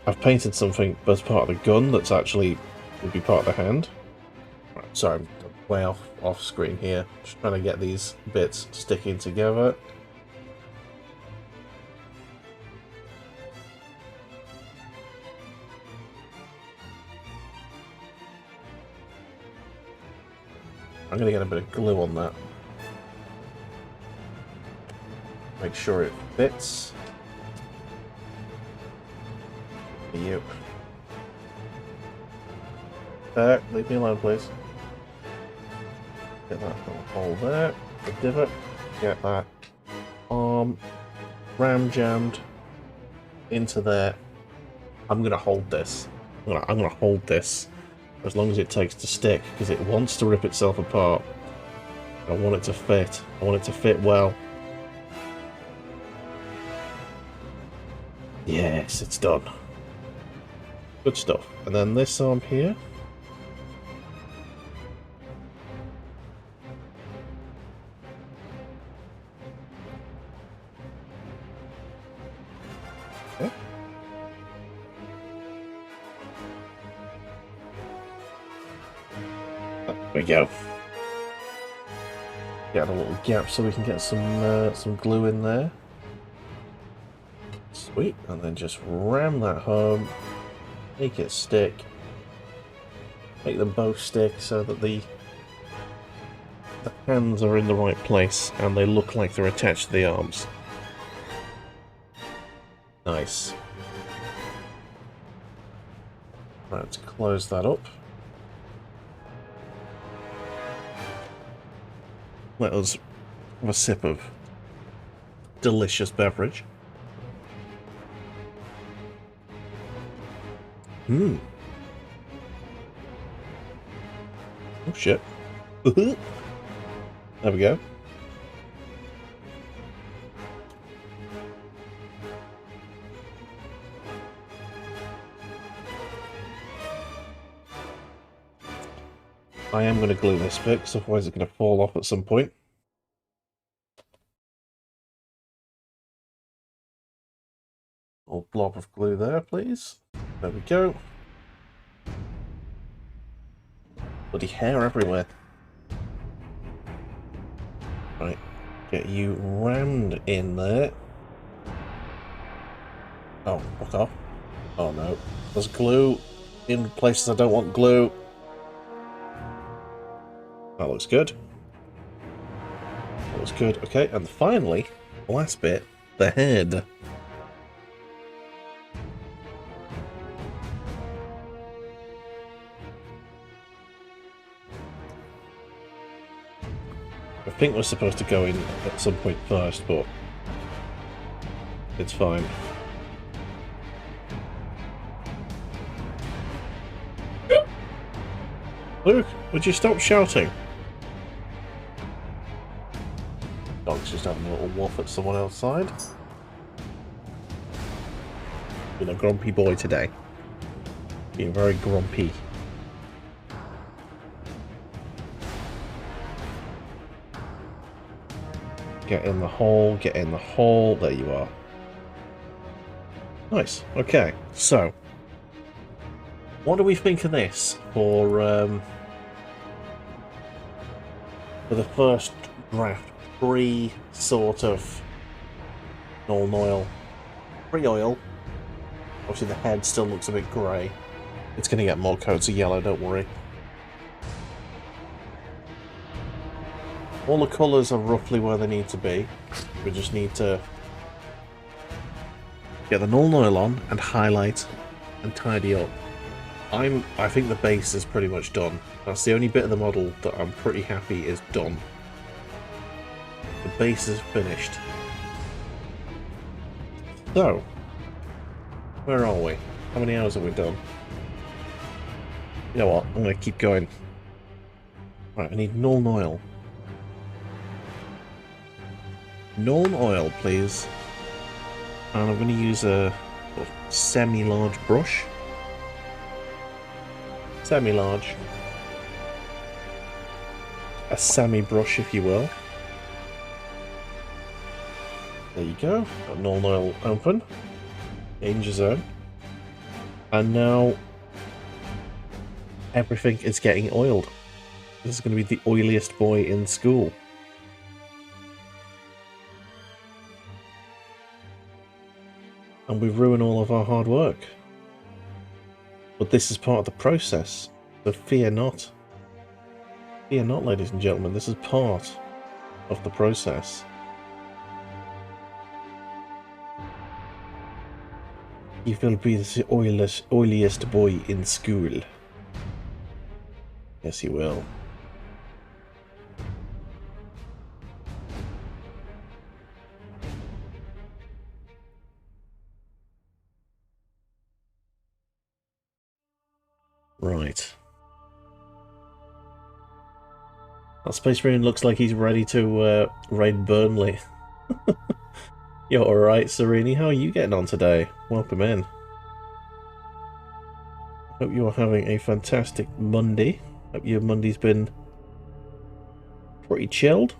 I've painted something as part of the gun that's actually would be part of the hand. Right, sorry, I'm way off screen here. Just trying to get these bits sticking together. I'm going to get a bit of glue on that. Make sure it fits. You. Leave me alone, please. Get that little hole there. The divot. Get that arm ram jammed into there. I'm going to hold this. I'm going to hold this as long as it takes to stick, because it wants to rip itself apart. I want it to fit. I want it to fit well. Yes, it's done. Good stuff. And then this arm here. Okay. There we go. Get a little gap so we can get some glue in there. Sweet, and then just ram that home, make it stick. Make them both stick so that the hands are in the right place and they look like they're attached to the arms. Nice. Right, let's close that up. Let us have a sip of delicious beverage. Oh shit. There we go. I am going to glue this bit, because otherwise it's going to fall off at some point. Little blob of glue there, please. There we go. Bloody hair everywhere. Right, get you rammed in there. Oh, fuck off. Oh no. There's glue in places I don't want glue. That looks good. That looks good. Okay, and finally, the last bit, the head. I think we're supposed to go in at some point first, but it's fine. Luke, would you stop shouting? Dog's just having a little waff at someone outside. Been a grumpy boy today. Being very grumpy. Get in the hole, get in the hole. There you are. Nice. Okay, so what do we think of this for the first draft? Pre sort of oil. Pre-oil. Obviously the head still looks a bit grey. It's going to get more coats of yellow, don't worry. All the colours are roughly where they need to be. We just need to get the null oil on and highlight and tidy up. I think the base is pretty much done. That's the only bit of the model that I'm pretty happy is done. The base is finished. So, where are we? How many hours have we done? You know what? I'm going to keep going. Right, I need null oil. Null oil, please. And I'm going to use a semi-large brush. Semi-large. A semi-brush, if you will. There you go. Got null oil open. Danger zone. And now everything is getting oiled. This is going to be the oiliest boy in school. And we've ruined all of our hard work. But this is part of the process, so fear not. Fear not, ladies and gentlemen, this is part of the process. You will be the oiliest boy in school. Yes, you will. Right. That Space Marine looks like he's ready to raid Burnley. You're alright, Serini. How are you getting on today? Welcome in. Hope you are having a fantastic Monday. Hope your Monday's been pretty chilled.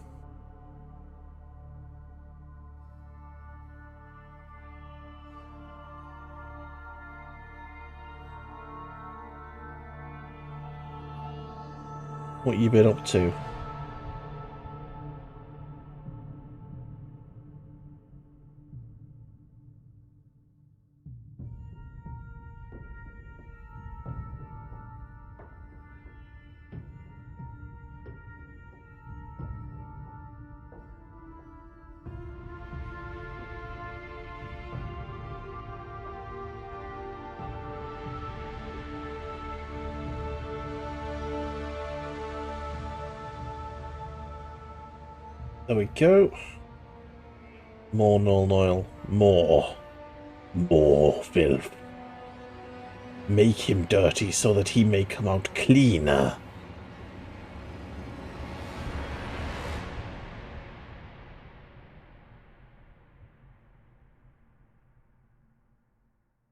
What you been up to? There we go. More null oil. More. More filth. Make him dirty so that he may come out cleaner.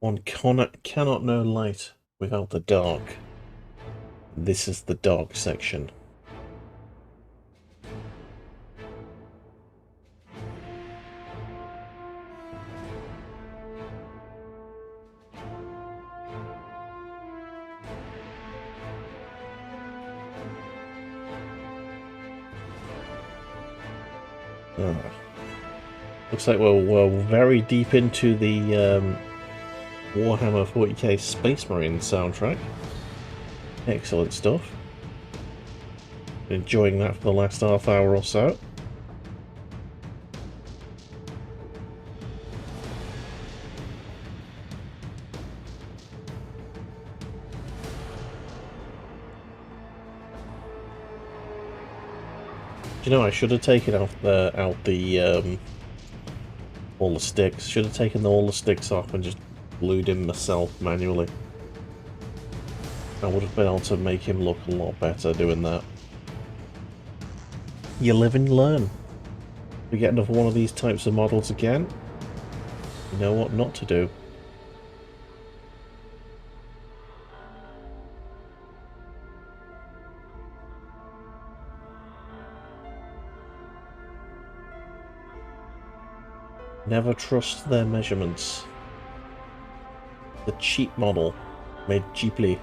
One cannot know light without the dark. This is the dark section. Looks like we're very deep into the Warhammer 40k Space Marine soundtrack. Excellent stuff. Enjoying that for the last half hour or so. You know, I should have taken out all the sticks. Should have taken all the sticks off and just glued him myself manually. I would have been able to make him look a lot better doing that. You live and you learn. We get another one of these types of models again. You know what not to do. Never trust their measurements. The cheap model, made cheaply.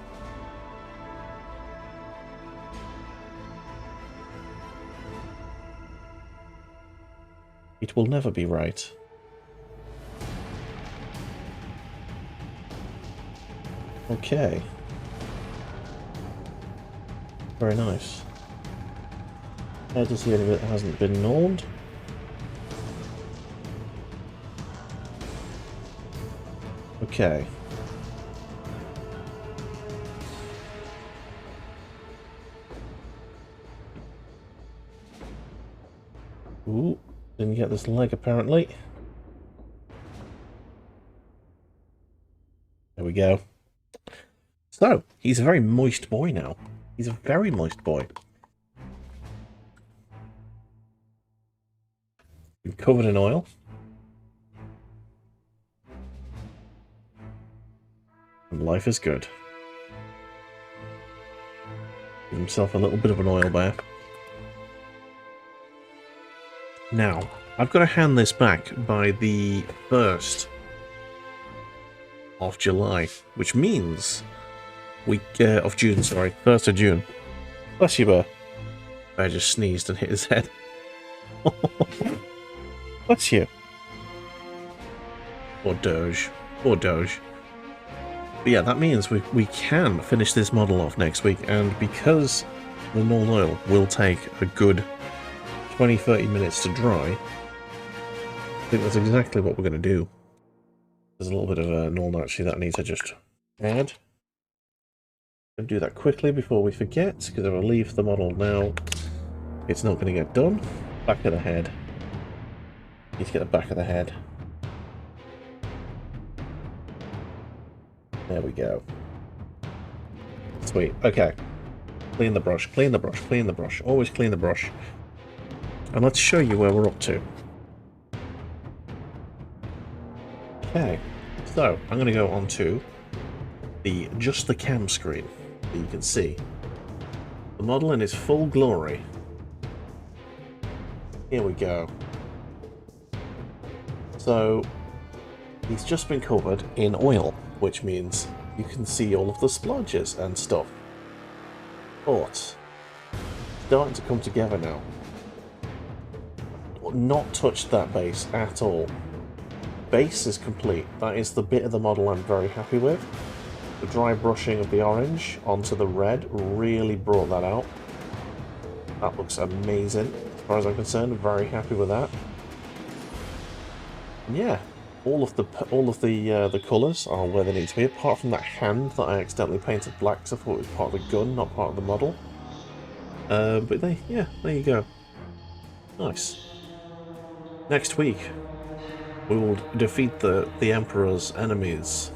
It will never be right. Okay. Very nice. How to see any of it hasn't been gnawed. Okay. Ooh, didn't get this leg apparently. There we go. So, he's a very moist boy now. He's a very moist boy. Been covered in oil. And life is good. Give himself a little bit of an oil bath. Now, I've got to hand this back by the 1st of July, which means of June, sorry, 1st of June. Bless you, Bear. Bear just sneezed and hit his head. Bless you. Poor Doge. Poor Doge. But yeah, that means we can finish this model off next week, and because the null oil will take a good 20-30 minutes to dry, I think that's exactly what we're going to do. There's a little bit of null actually that I need to just add. I'm going to do that quickly before we forget, because if I leave the model now, it's not going to get done. Back of the head. Need to get the back of the head. There we go. Sweet. Okay. Clean the brush, clean the brush, clean the brush. Always clean the brush. And let's show you where we're up to. Okay. So, I'm going to go on to just the cam screen that you can see. The model in its full glory. Here we go. So, he's just been covered in oil, which means you can see all of the splodges and stuff. But, starting to come together now. Not touched that base at all. Base is complete. That is the bit of the model I'm very happy with. The dry brushing of the orange onto the red really brought that out. That looks amazing. As far as I'm concerned, very happy with that. And yeah, all of the colours are where they need to be, apart from that hand that I accidentally painted black because I thought it was part of the gun, not part of the model. But yeah, there you go. Nice. Next week, we will defeat the Emperor's enemies.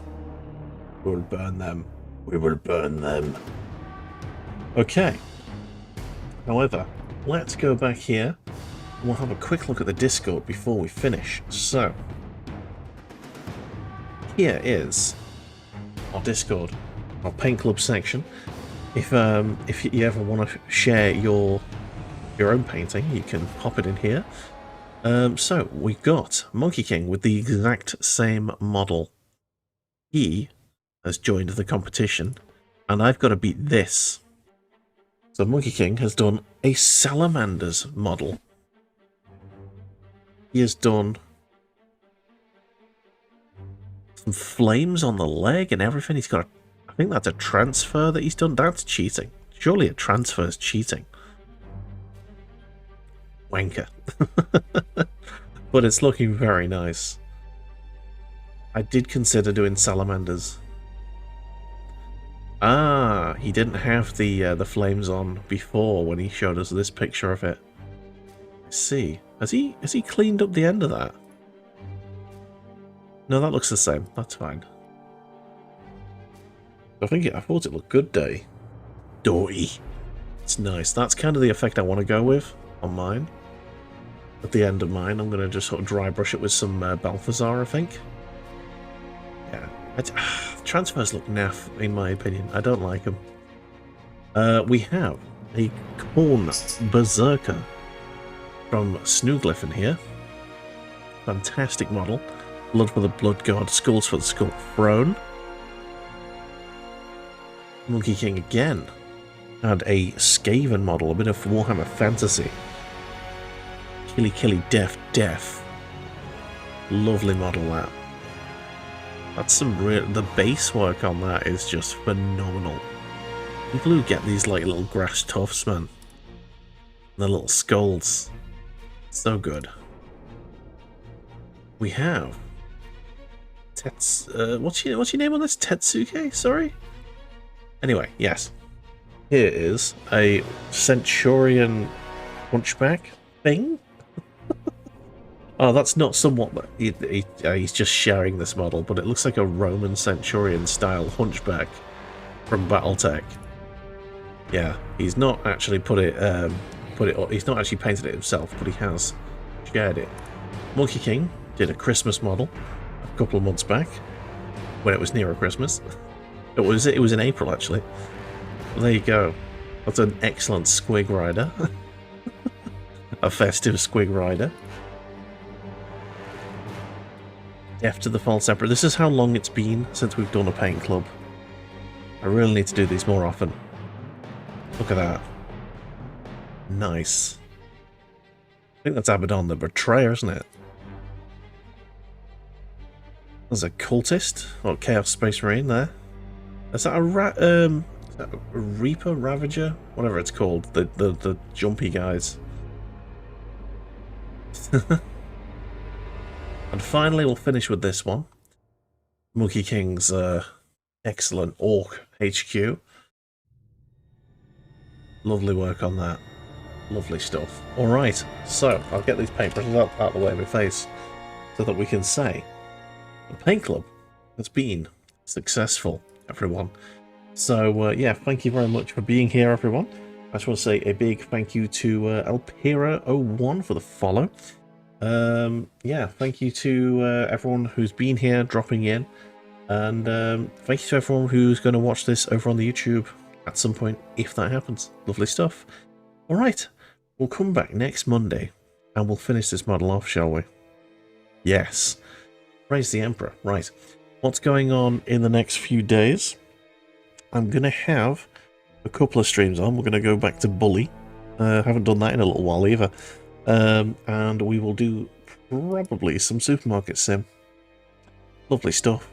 We will burn them. We will burn them. Okay. However, let's go back here. And we'll have a quick look at the Discord before we finish. So, here is our Discord, our Paint Club section. If you ever want to share your own painting, you can pop it in here. So we've got Monkey King with the exact same model. He has joined the competition, and I've got to beat this. So Monkey King has done a Salamander's model. He has done some flames on the leg and everything. He's got I think that's a transfer that he's done. That's cheating. Surely a transfer is cheating. Wanker. But it's looking very nice. I did consider doing salamanders. Ah, he didn't have the flames on before when he showed us this picture of it. I see. Has he cleaned up the end of that? No, that looks the same. That's fine. I thought it looked good, Dory. It's nice. That's kind of the effect I want to go with on mine. At the end of mine, I'm going to just sort of dry brush it with some Balthazar, I think. Yeah. Transfers look naff, in my opinion. I don't like them. We have a Corn Berserker from Snooglyph in here. Fantastic model. Blood for the Blood God, Skulls for the Skull Throne. Monkey King again had a Skaven model, a bit of Warhammer Fantasy. Killy Killy Death Death. Lovely model that. That's some real... The base work on that is just phenomenal. People who get these like little grass tufts, man. The little skulls. So good. We have... what's your name on this? Tetsuke? Sorry? Anyway, yes. Here is a Centurion Hunchback thing. Oh, that's not somewhat... he's just sharing this model, but it looks like a Roman Centurion style Hunchback from Battletech. Yeah, he's not actually he's not actually painted it himself, but he has shared it. Monkey King did a Christmas model a couple of months back, when it was nearer Christmas. It was in April, actually. Well, there you go. That's an excellent Squig Rider. A festive Squig Rider. Death to the False Emperor. This is how long it's been since we've done a paint club. I really need to do these more often. Look at that. Nice. I think that's Abaddon the Betrayer, isn't it? There's a Cultist, or Chaos Space Marine there. Is that a Reaper, Ravager? Whatever it's called. The jumpy guys. And finally, we'll finish with this one. Monkey King's excellent Orc HQ. Lovely work on that. Lovely stuff. Alright, so I'll get these paintbrushes out of the way of my face so that we can say the paint club has been successful, everyone. So, yeah, thank you very much for being here, everyone. I just want to say a big thank you to Alpera01 for the follow. Yeah, thank you to everyone who's been here, dropping in, and thank you to everyone who's going to watch this over on the YouTube at some point, if that happens. Lovely stuff. Alright, we'll come back next Monday, and we'll finish this model off, shall we? Yes. Praise the Emperor. Right. What's going on in the next few days? I'm going to have a couple of streams on. We're going to go back to Bully. Haven't done that in a little while either. And we will do probably some Supermarket Sim. Lovely stuff.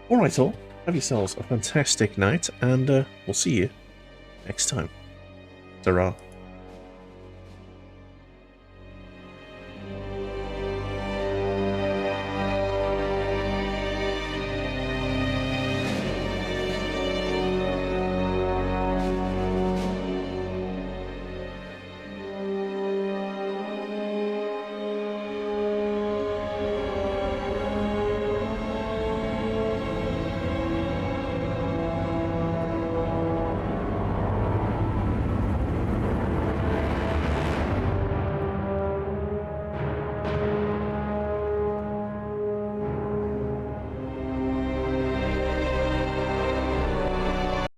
Alright all, have yourselves a fantastic night, and we'll see you next time. Ta-ra.